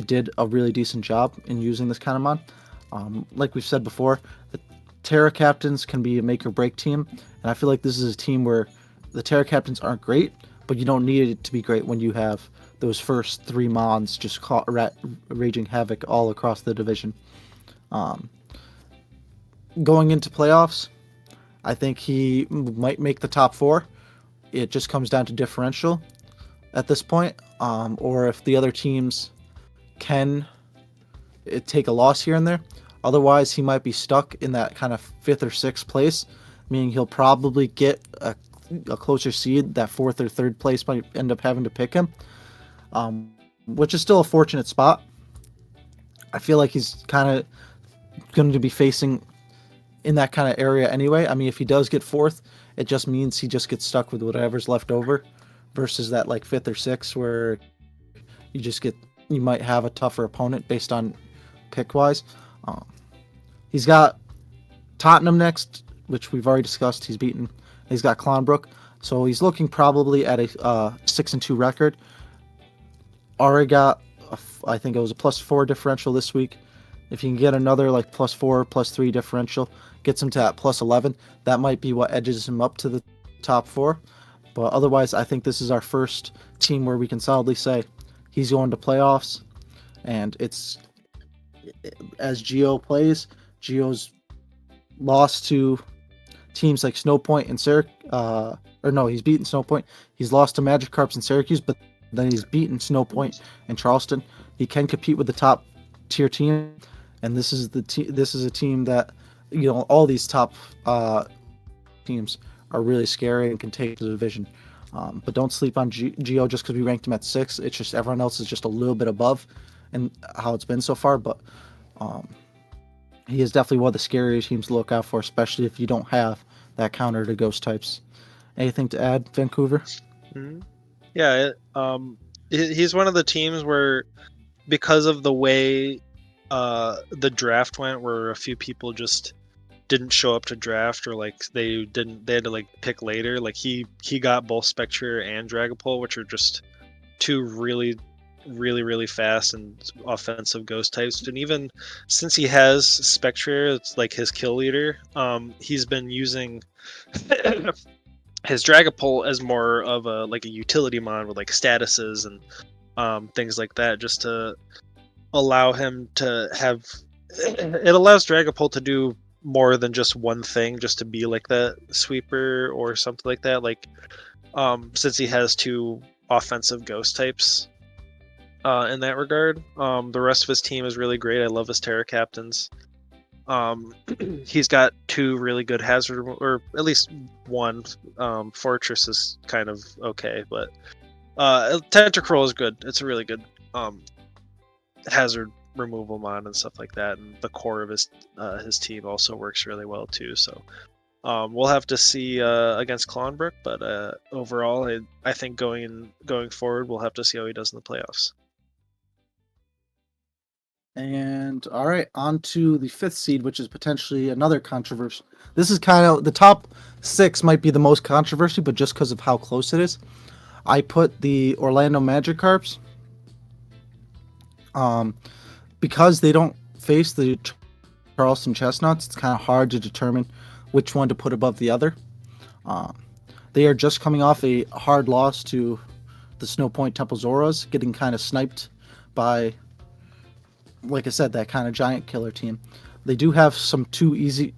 did a really decent job in using this kind of mon. Like we've said before, the Terra captains can be a make or break team, and I feel like this is a team where the Terra captains aren't great, but you don't need it to be great when you have those first 3 mons just raging havoc all across the division. Going into playoffs, I think he might make the top 4. It just comes down to differential at this point, or if the other teams can take a loss here and there. Otherwise, he might be stuck in that kind of 5th or 6th place meaning he'll probably get a closer seed. That 4th or 3rd place might end up having to pick him, which is still a fortunate spot. I feel like he's kind of going to be facing in that kind of area anyway. I mean, if he does get 4th, it just means he just gets stuck with whatever's left over, versus that like 5th or 6th where you might have a tougher opponent based on pick wise. He's got Tottenham next, which we've already discussed. He's beaten. He's got Clonbrook, so he's looking probably at a 6-2 record. Already got I think it was a +4 differential this week. If you can get another like +4, +3 differential, gets him to that +11. That might be what edges him up to the top 4. But otherwise, I think this is our first team where we can solidly say he's going to playoffs. And it's, as Geo plays, Geo's lost to teams like Snowpoint and he's beaten Snowpoint. He's lost to Magikarps and Syracuse, but then he's beaten Snowpoint and Charleston. He can compete with the top tier team, and this is a team that, all these top teams are really scary and can take the division. But don't sleep on Geo just because we ranked him at 6. It's just everyone else is just a little bit above and how it's been so far. But he is definitely one of the scarier teams to look out for, especially if you don't have that counter to ghost types. Anything to add, Vancouver? Mm-hmm. Yeah, he's one of the teams where, because of the way the draft went, where a few people just didn't show up to draft, or like they had to like pick later. Like he got both Spectre and Dragapult, which are just two really fast and offensive ghost types. And even since he has Spectre, it's like his kill leader, he's been using his Dragapult as more of a utility mon with like statuses and things like that, just to allow him to have it allows Dragapult to do more than just one thing, just to be like that sweeper or something like that. Like since he has 2 offensive ghost types in that regard, the rest of his team is really great. I love his Terra Captains. He's got 2 really good hazard, or at least one. Fortress is kind of okay, but Tentacruel is good. It's a really good hazard removal mon and stuff like that, and the core of his team also works really well too. So we'll have to see against Clonbrook, but overall, I think going forward, we'll have to see how he does in the playoffs. And all right, on to the 5th seed, which is potentially another controversy. This is kind of the top 6 might be the most controversy, but just because of how close it is, I put the Orlando Magikarps. Because they don't face the Charleston Chestnaughts, it's kind of hard to determine which one to put above the other. They are just coming off a hard loss to the Snowpoint Temple Zoruas, getting kind of sniped by, like I said, that kind of giant killer team. They do have some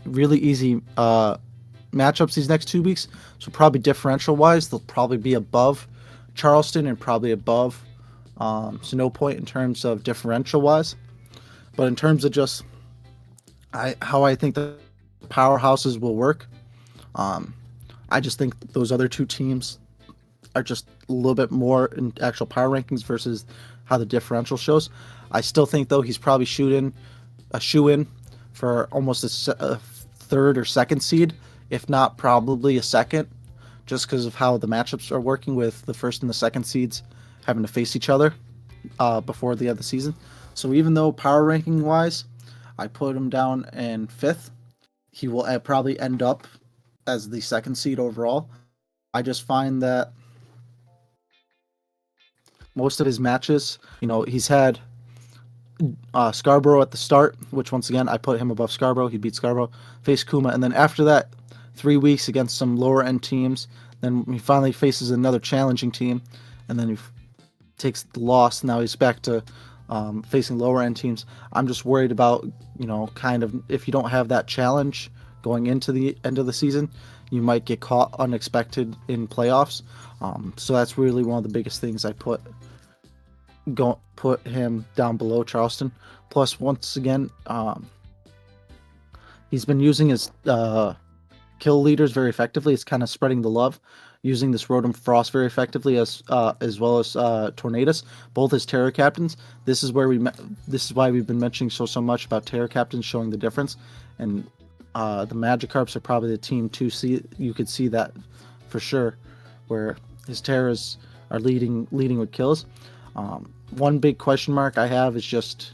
really easy matchups these next 2 weeks, so probably differential-wise, they'll probably be above Charleston and probably above Snowpoint in terms of differential-wise. But in terms of just how I think the powerhouses will work, I just think those other 2 teams are just a little bit more in actual power rankings versus how the differential shows. I still think, though, he's probably a shoe-in for almost a 3rd or 2nd seed, if not probably a 2nd, just because of how the matchups are working with the 1st and the 2nd seeds having to face each other before the end of the season. So even though power ranking wise, I put him down in 5th, he will probably end up as the 2nd seed overall. I just find that most of his matches, he's had Scarborough at the start, which once again, I put him above Scarborough. He beat Scarborough, faced Kuma, and then after that, 3 weeks against some lower end teams. Then he finally faces another challenging team, and then he takes the loss. Now he's back to facing lower end teams. I'm just worried about, kind of, if you don't have that challenge going into the end of the season, you might get caught unexpected in playoffs. So that's really one of the biggest things I put him down below Charleston. Plus, once again, he's been using his kill leaders very effectively. It's kind of spreading the love, using this Rotom Frost very effectively as well as Tornadus, both as Terra captains. This is why we've been mentioning so much about Terra captains showing the difference, and the Magikarps are probably the team to see. You could see that for sure, where his Terras are leading with kills. One big question mark I have is just,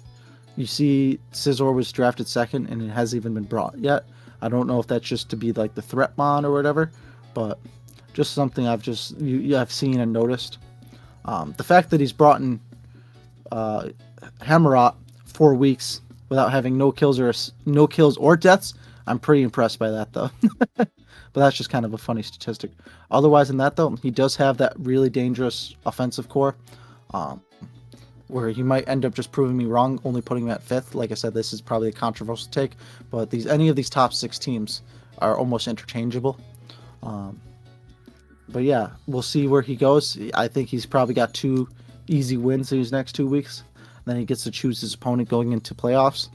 you see Scizor was drafted second and it hasn't even been brought yet. I don't know if that's just to be like the threat mon or whatever, but just something I've seen and noticed. The fact that he's brought in Hammerot 4 weeks without having no kills or deaths, I'm pretty impressed by that though. But that's just kind of a funny statistic. Otherwise than that though, he does have that really dangerous offensive core, where he might end up just proving me wrong, only putting him at 5th. Like I said, this is probably a controversial take, but any of these top 6 teams are almost interchangeable. But yeah, we'll see where he goes. I think he's probably got 2 easy wins these next 2 weeks. Then he gets to choose his opponent going into playoffs.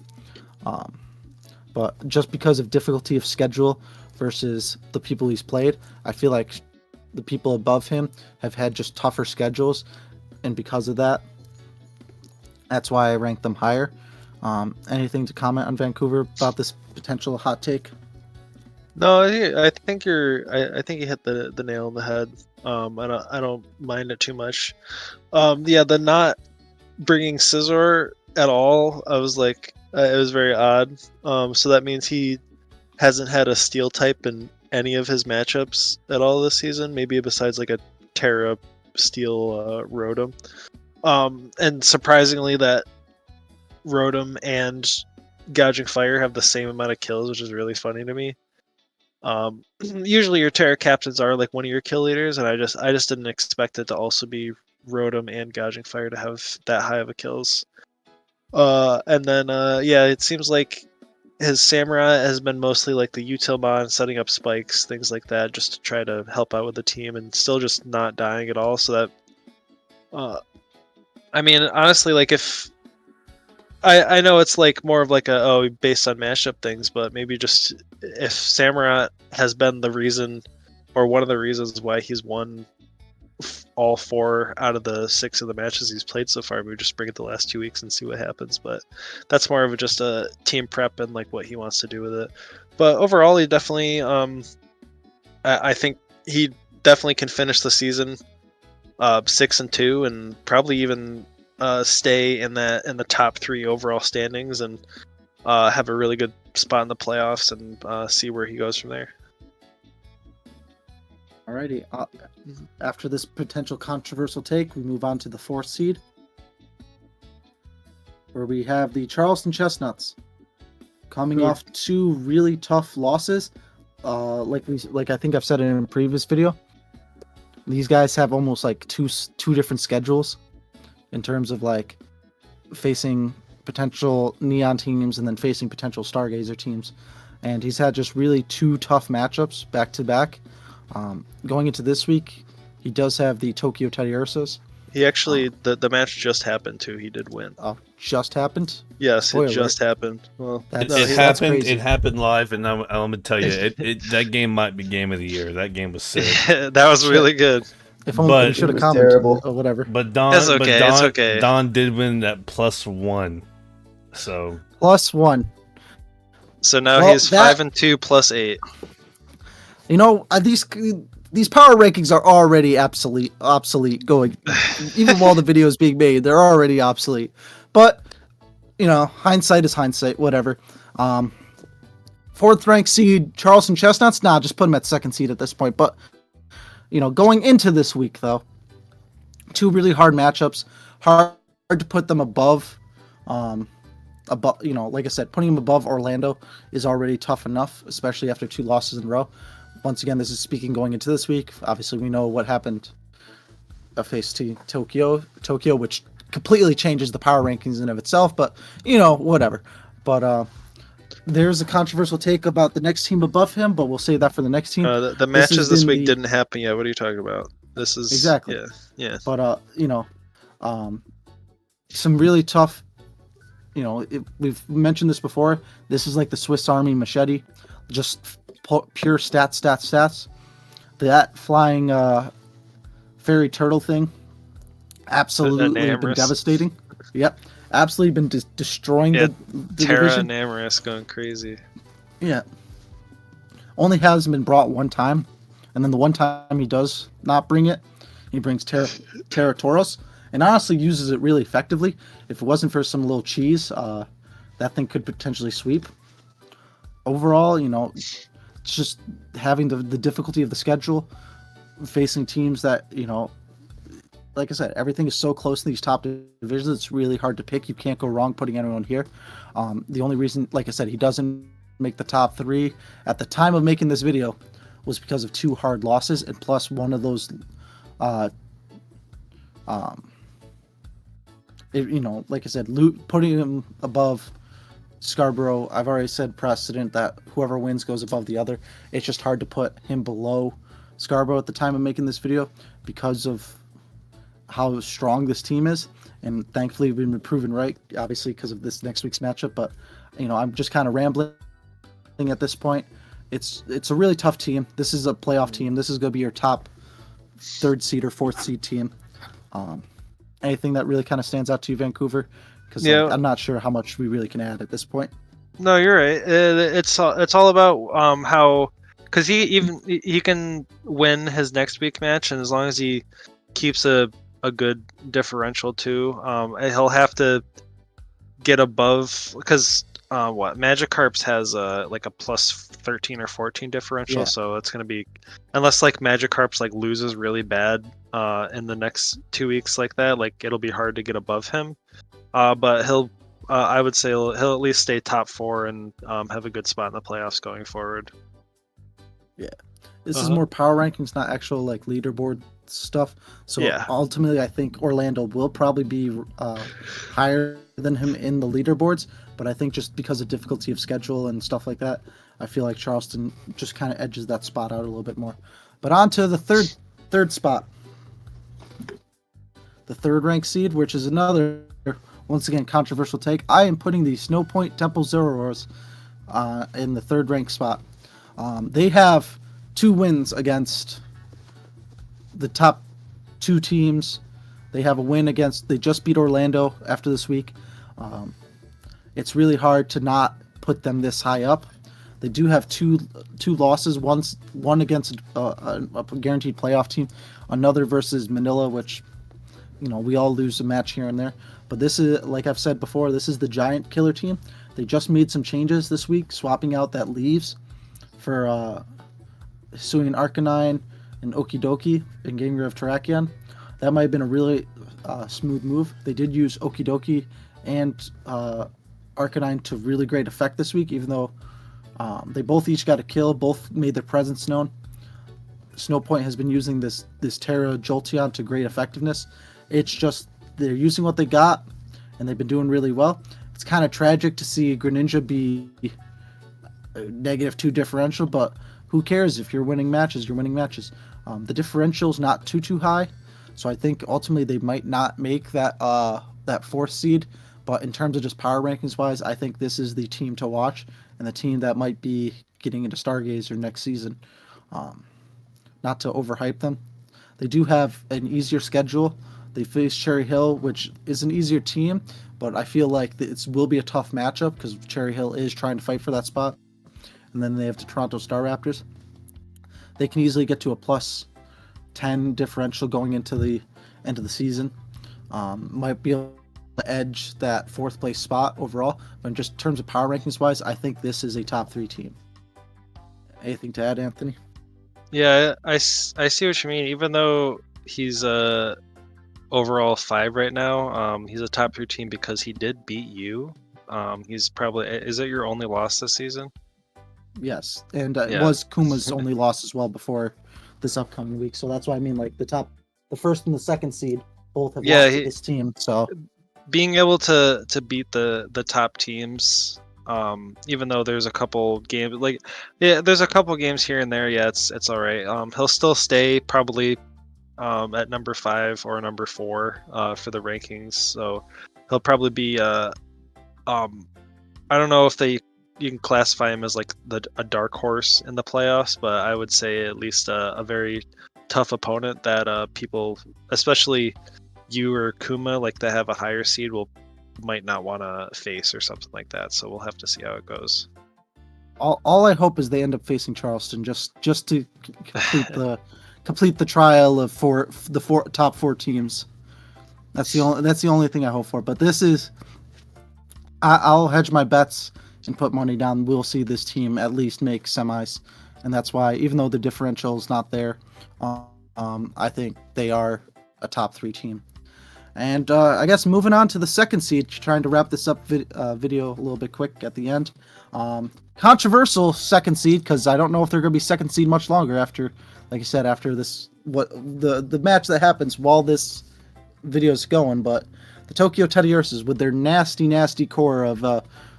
But just because of difficulty of schedule versus the people he's played, I feel like the people above him have had just tougher schedules, and because of that, that's why I rank them higher. Anything to comment on Vancouver about this potential hot take? No, I think I think you hit the nail on the head. I don't mind it too much. The not bringing Scizor at all, I was like, it was very odd. So that means he hasn't had a steel type in any of his matchups at all this season, maybe besides like a Terra Steel Rotom. And surprisingly, that Rotom and Gouging Fire have the same amount of kills, which is really funny to me. Usually your Terra captains are like one of your kill leaders, and I just didn't expect it to also be Rotom and Gouging Fire to have that high of a kills. And then it seems like his Samurai has been mostly like the Utilmon, setting up spikes, things like that, just to try to help out with the team, and still just not dying at all. So that, I mean, honestly, like if I know it's like more of like based on mashup things, but maybe just if Samurai has been the reason or one of the reasons why he's won all 4 out of the 6 of the matches he's played so far, we just bring it the last 2 weeks and see what happens. But that's more of just a team prep and like what he wants to do with it. But overall, he definitely, I think he definitely can finish the season 6-2 and probably even stay in the top 3 overall standings and have a really good spot in the playoffs and see where he goes from there. Alrighty. After this potential controversial take, we move on to the 4th seed, where we have the Charleston Chestnaughts coming off 2 really tough losses. Like I think I've said it in a previous video, these guys have almost like two different schedules in terms of like facing potential Neon teams and then facing potential Stargazer teams. And he's had just really 2 tough matchups back to back. Going into this week, he does have the Tokyo Teddiursas. He actually, the match just happened too. He did win. Oh, just happened? Yes, Spoiler. It just happened. Well, it happened. It happened live, and I'm gonna tell you, that game might be game of the year. That game was sick. That was really good. If only we should have commented terrible. Or whatever. But Don, it's okay. It's okay. Don did win that +1. So +1. So now he's 5-2 +8. You know, these power rankings are already obsolete going, even while the video is being made, they're already obsolete. But, you know, hindsight is hindsight, whatever. 4th ranked seed, Charleston Chestnaughts, just put him at 2nd seed at this point. But, you know, going into this week, though, 2 really hard matchups, hard to put them above, you know, like I said, putting them above Orlando is already tough enough, especially after 2 losses in a row. Once again, this is speaking going into this week. Obviously, we know what happened faced Tokyo, which completely changes the power rankings in and of itself, but, you know, whatever. But there's a controversial take about the next team above him, but we'll save that for the next team. The matches this week didn't happen yet. What are you talking about? This is... Exactly. Yeah. But, you know, some really tough... You know, we've mentioned this before. This is like the Swiss Army machete. Just pure stats. That flying fairy turtle thing, absolutely been devastating. Yep, absolutely been destroying the division. Terra going crazy. Yeah, only has been brought one time, and then the one time he does not bring it, he brings Tauros, and honestly uses it really effectively. If it wasn't for some little cheese, that thing could potentially sweep. Overall, it's just having the difficulty of the schedule, facing teams that, like I said, everything is so close in these top divisions, it's really hard to pick. You can't go wrong putting anyone here. The only reason, like I said, he doesn't make the top 3 at the time of making this video was because of 2 hard losses, and plus one of those like I said, putting him above Scarborough, I've already said precedent that whoever wins goes above the other. It's just hard to put him below Scarborough at the time of making this video because of how strong this team is, and thankfully we've been proven right, obviously because of this next week's matchup. But I'm just kind of rambling at this point. It's a really tough team. This is a playoff team. This is going to be your top 3rd seed or 4th seed team. Anything that really kind of stands out to you, Vancouver? Because I'm not sure how much we really can add at this point. No, you're right. It's all about how, because he can win his next week match, and as long as he keeps a good differential too, he'll have to get above, because Magikarps has like a plus 13 or 14 differential, yeah. So it's gonna be, unless like Magikarps like loses really bad in the next 2 weeks like that, like it'll be hard to get above him. But he'll I would say he'll at least stay top 4 and have a good spot in the playoffs going forward. Yeah, this is more power rankings, not actual like leaderboard stuff. So yeah. Ultimately, I think Orlando will probably be higher than him in the leaderboards. But I think just because of difficulty of schedule and stuff like that, I feel like Charleston just kind of edges that spot out a little bit more. But on to the third spot. The 3rd ranked seed, which is another, once again, controversial take. I am putting the Snowpoint Temple Zoruas in the 3rd ranked spot. They have 2 wins against the top 2 teams. They have a win they just beat Orlando after this week. It's really hard to not put them this high up. They do have two losses. One against a guaranteed playoff team, another versus Manila, which we all lose a match here and there. But this is, like I've said before, this is the giant killer team. They just made some changes this week, swapping out that Leaves for Hisuian Arcanine and Okidoki and getting rid of Terrakion. That might have been a really smooth move. They did use Okidoki and Arcanine to really great effect this week, even though they both each got a kill, both made their presence known. Snowpoint has been using this Terra Jolteon to great effectiveness. It's just they're using what they got, and they've been doing really well. It's kind of tragic to see Greninja be -2 differential, but who cares? If you're winning matches, you're winning matches. The differential's not too high, so I think ultimately they might not make that 4th seed. But in terms of just power rankings wise, I think this is the team to watch and the team that might be getting into Stargazer next season. Not to overhype them. They do have an easier schedule. They face Cherry Hill, which is an easier team, but I feel like it will be a tough matchup because Cherry Hill is trying to fight for that spot. And then they have the Toronto Staraptors. They can easily get to a plus 10 differential going into the end of the season. Might be able to edge that 4th place spot overall, but in just terms of power rankings wise, I think this is a top 3 team. Anything to add, Anthony? Yeah, I see what you mean. Even though he's overall 5 right now, he's a top 3 team because he did beat you. He's probably, is it your only loss this season? Yes, and it was Kuma's only loss as well before this upcoming week. So that's why I mean, like the 1st and the 2nd seed both have lost to this team. So being able to beat the top teams, even though there's a couple games there's a couple games here and there. Yeah, it's all right. He'll still stay probably at number 5 or number 4 for the rankings. So he'll probably be I don't know if they you can classify him as like a dark horse in the playoffs, but I would say at least a very tough opponent that people, especially you or Kuma, like that have a higher seed, might not want to face or something like that. So we'll have to see how it goes. All I hope is they end up facing Charleston just to complete the trial of the top four teams. That's the only thing I hope for. But this is, I'll hedge my bets and put money down. We'll see this team at least make semis, and that's why, even though the differential is not there, I think they are a top 3 team. And I guess moving on to the second seed, trying to wrap this up video a little bit quick at the end. Controversial second seed, because I don't know if they're going to be second seed much longer after, like I said, after this, what the match that happens while this video is going. But the Tokyo Teddiursas, with their nasty core of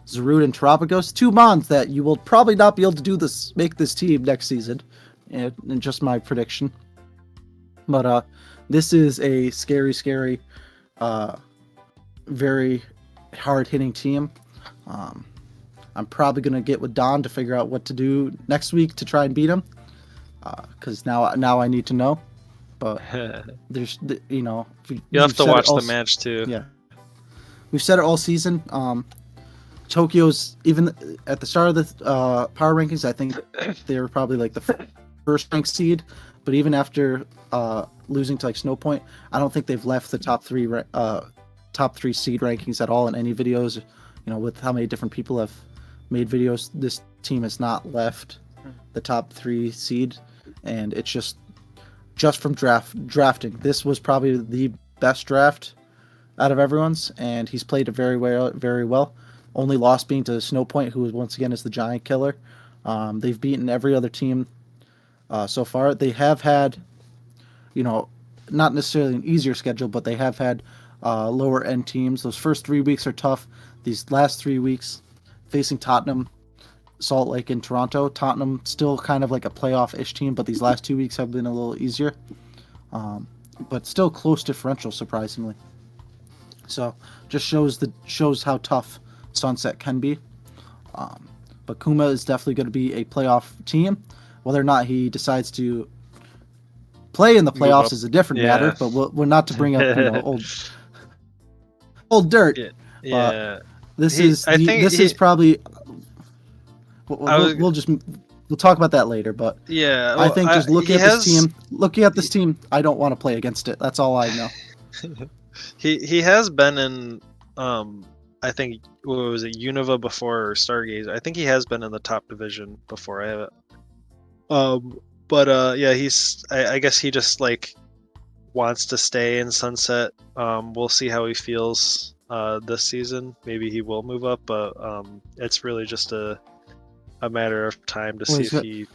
Zoruas and Terapagos, 2 Mons that you will probably not be able to make this team next season, and just my prediction. But this is a scary, very hard-hitting team. I'm probably going to get with Don to figure out what to do next week to try and beat him, because now I need to know. But there's, you have to watch the match too. Yeah, we've said it all season. Tokyo's, even at the start of the power rankings, I think they were probably like the first ranked seed. But even after losing to like Snowpoint, I don't think they've left the top three seed rankings at all in any videos. With how many different people have made videos, this team has not left the top 3 seed, and it's just from drafting. This was probably the best draft out of everyone's, and he's played it very well. Only loss being to Snowpoint, who once again is the giant killer. They've beaten every other team so far. They have had, not necessarily an easier schedule, but they have had lower end teams. Those first 3 weeks are tough. These last 3 weeks, facing Tottenham, Salt Lake, and Toronto. Tottenham still kind of like a playoff-ish team, but these last 2 weeks have been a little easier. But still close differential, surprisingly. So just shows how tough Sunset can be. But Kuma is definitely going to be a playoff team. Whether or not he decides to play in the playoffs is a different matter. But we're not to bring up old dirt. Yeah. This is probably. We'll talk about that later. But yeah, I think just looking at this team, I don't want to play against it. That's all I know. he has been in I think, what was it, Unova before, or Stargaze? I think he has been in the top division before. I have it. Yeah, I guess he just like wants to stay in Sunset. We'll see how he feels this season. Maybe he will move up, but it's really just a matter of time to see if he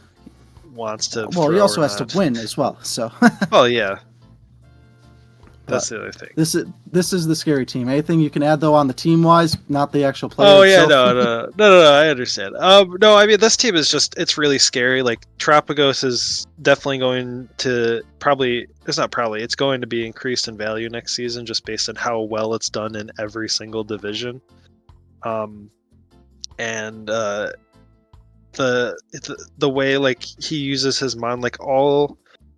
wants to. Well, he also has to win as well. So. Well, yeah. That's the other thing. This is the scary team. Anything you can add though on the team wise, not the actual player. Oh yeah, no, I understand. No, I mean this team is it's really scary. Like Terapagos is definitely going to it's going to be increased in value next season just based on how well it's done in every single division. And the way like he uses his mon, like all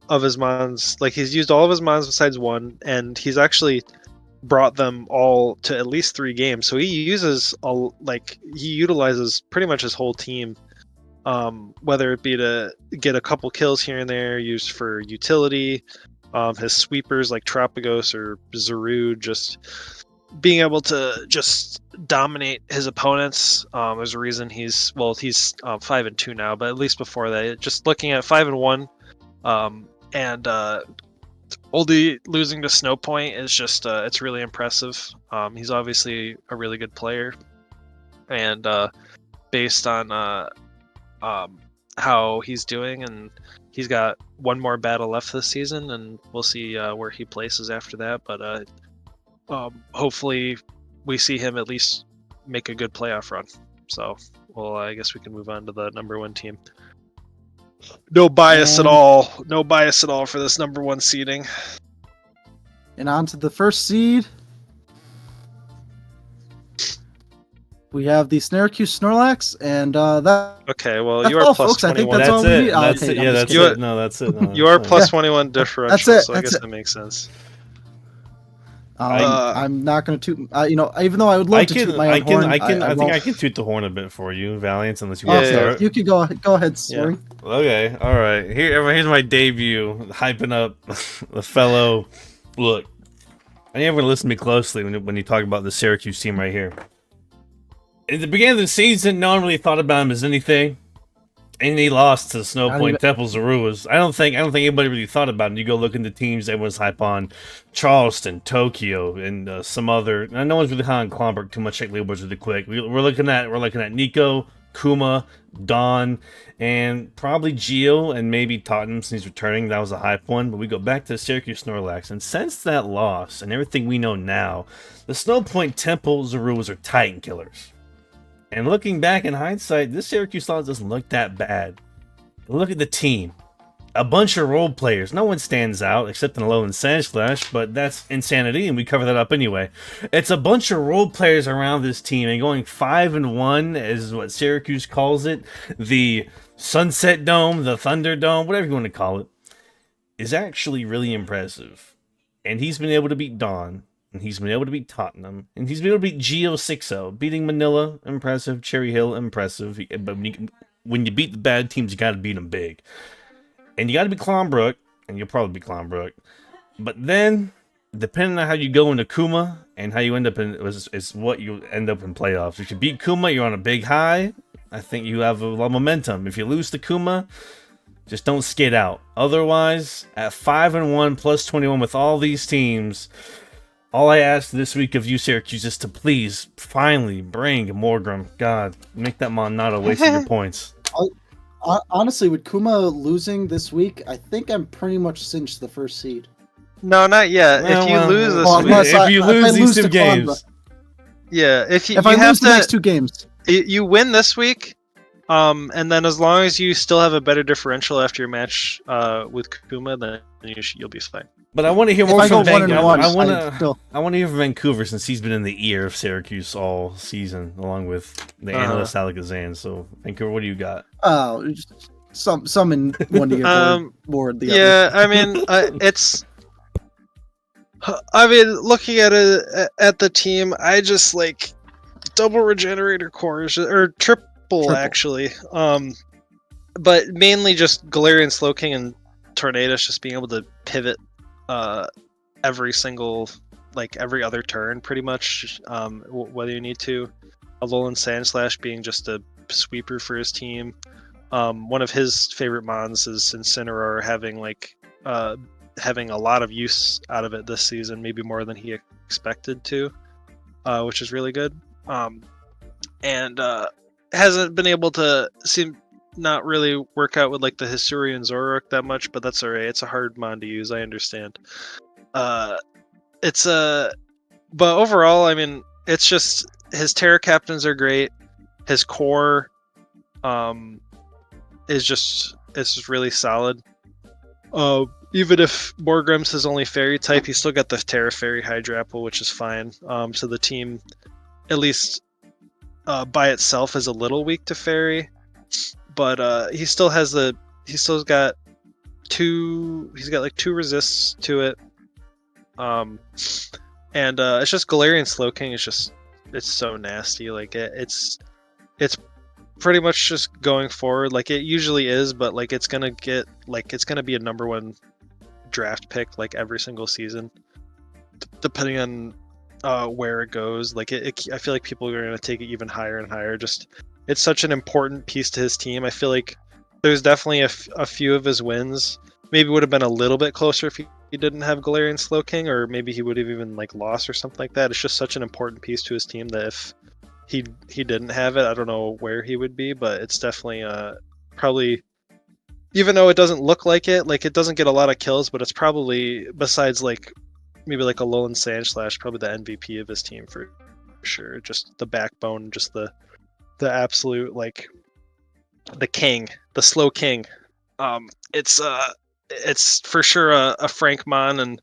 of his mons, like he's used all of his mons besides one, and he's actually brought them all to at least 3 games. So he utilizes pretty much his whole team, whether it be to get a couple kills here and there, used for utility, his sweepers like Terapagos or Zoruas, just being able to just dominate his opponents. There's a reason he's 5-2 now, but at least before that, just looking at 5-1. And only losing to Snowpoint is just it's really impressive. He's obviously a really good player, and based on how he's doing, and he's got one more battle left this season, and we'll see where he places after that. But hopefully we see him at least make a good playoff run. So, I guess we can move on to the number 1 team. No bias at all. No bias at all for this number 1 seeding. And on to the first seed. we have the Syracuse Snorlax, and that. Okay, well, That's you are all, plus folks. I think 21. that's all we need. That's Okay, it. I'm Yeah, just that's kidding. it. No, that's it. No, You are that's plus Yeah. 21 differential, That's it. so I That's guess it. that makes sense. I'm not going to toot. Even though I would love to toot my own horn, I think won't. I can toot the horn a bit for you, Valiant, unless you Yeah, want to yeah. start. You could go ahead, Soaring. Okay, all right. Here's my debut, hyping up the fellow. Look, I need everyone to listen to me closely when you talk about the Syracuse team right here. In the beginning of the season, no one really thought about him as anything. And he lost to Snowpoint Temple Zoruas. I don't think anybody really thought about him. You go look into teams everyone's hype on, Charleston, Tokyo, and some other. And no one's really high on Clonbrook too much. Check labels really quick. We're looking at Nico, Kuma, Don, and probably Geo, and maybe Tottenham since he's returning. That was a hype one. But we go back to Syracuse Snorlax, and since that loss and everything we know now, the Snowpoint Temple Zoruas are Titan killers. And looking back in hindsight, this Syracuse loss doesn't look that bad. Look at the team. A bunch of role players. No one stands out except in Alolan Sandslash, but that's insanity, and we cover that up anyway. It's a bunch of role players around this team, and going 5-1 is what Syracuse calls it. The Sunset Dome, the Thunderdome, whatever you want to call it, is actually really impressive. And he's been able to beat Dawn. And he's been able to beat Tottenham. And he's been able to beat Geo 6-0. Beating Manila, impressive. Cherry Hill, impressive. But when you beat the bad teams, you got to beat them big. And you got to beat Clonbrook. And you'll probably beat Clonbrook. But then, depending on how you go into Kuma and how you end up in, is what you end up in playoffs. If you beat Kuma, you're on a big high. I think you have a lot of momentum. If you lose to Kuma, just don't skid out. Otherwise, at 5-1 plus 21 with all these teams, all I ask this week of you, Syracuse, is to please finally bring Morgrim. God, make that Monado waste your points. Honestly, with Kuma losing this week, I think I'm pretty much cinched the first seed. No, not yet. If you lose this week, if you lose these two games, yeah. If I lose the next two games, you win this week. And then as long as you still have a better differential after your match with Kuma, then you'll be fine. But I want to hear more from Vancouver. I want to hear from Vancouver since he's been in the ear of Syracuse all season, along with the analyst Alakazam. So Vancouver, what do you got? Oh, some in one ear, board the other. Yeah, I mean, it's. I mean, looking at the team, I just like double regenerator cores or triple. Actually. But mainly just Galarian Slowking and Tornadus just being able to pivot every single, like every other turn pretty much, whether you need to. Alolan Sandslash being just a sweeper for his team. One of his favorite mons is Incineroar having a lot of use out of it this season, maybe more than he expected to, which is really good. And hasn't been able to not really work out with like the Hisuian Zoroark that much, but that's alright. It's a hard mon to use, I understand. But overall, I mean, it's just his Terra Captains are great. His core is just really solid. Even if Morgrim's is only Fairy type, he's still got the Terra Fairy Hydrapple, which is fine. So the team, at least by itself, is a little weak to Fairy, but he's got two resists to it. And it's just Galarian Slowking it's so nasty. Like it's pretty much just going forward like it usually is, but like it's gonna be a #1 draft pick like every single season, depending on where it goes. Like I feel like people are gonna take it even higher and higher. Just it's such an important piece to his team. I feel like there's definitely a few of his wins maybe would have been a little bit closer if he didn't have Galarian Slowking, or maybe he would have even like lost or something like that. It's just such an important piece to his team that if he didn't have it, I don't know where he would be, but it's definitely probably, even though it doesn't look like it doesn't get a lot of kills, but it's probably, besides like maybe like a Alolan Sandslash, probably the MVP of his team for sure. Just the backbone, just the absolute like the king, the slow king. It's for sure a Frank Mon, and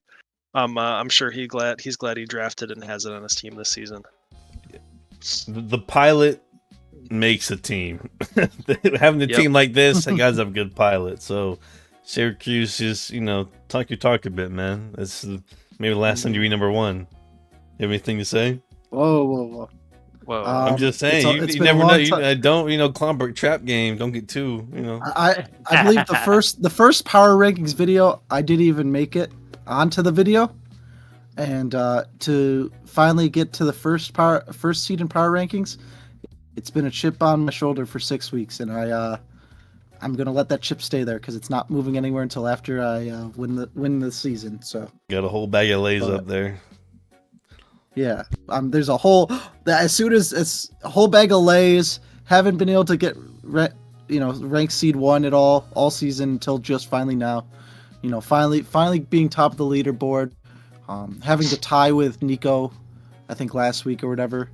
I'm sure he's glad he drafted and has it on his team this season. The pilot makes a team. Having a team like this, the guys have a good pilot. So Syracuse just, talk your talk a bit, man. This is maybe the last time you read number 1. You have anything to say? Whoa. I'm just saying, you never know. Clonbrook trap game. Don't get too, I believe the first power rankings video, I didn't even make it onto the video, and to finally get to the first seed in power rankings, it's been a chip on my shoulder for 6 weeks, and I'm gonna let that chip stay there because it's not moving anywhere until after I win the season. So got a whole bag of lays up there. Yeah, there's a whole a whole bag of lays. Haven't been able to get ranked seed 1 at all season until just finally now. Finally being top of the leaderboard. Having to tie with Nico, I think last week or whatever,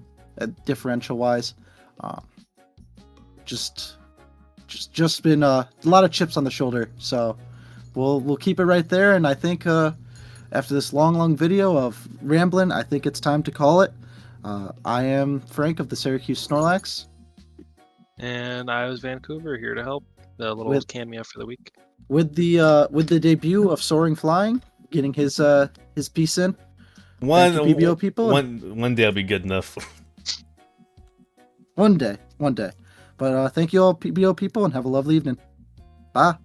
differential wise. Just been a lot of chips on the shoulder. So we'll keep it right there, and I think. After this long video of rambling, I think it's time to call it. I am Frank of the Syracuse Snorlax. And I was Vancouver, here to help. The little cameo for the week. With the debut of Soaring Flying, getting his piece in. PBO people. One day I'll be good enough. One day. But thank you all PBO people, and have a lovely evening. Bye.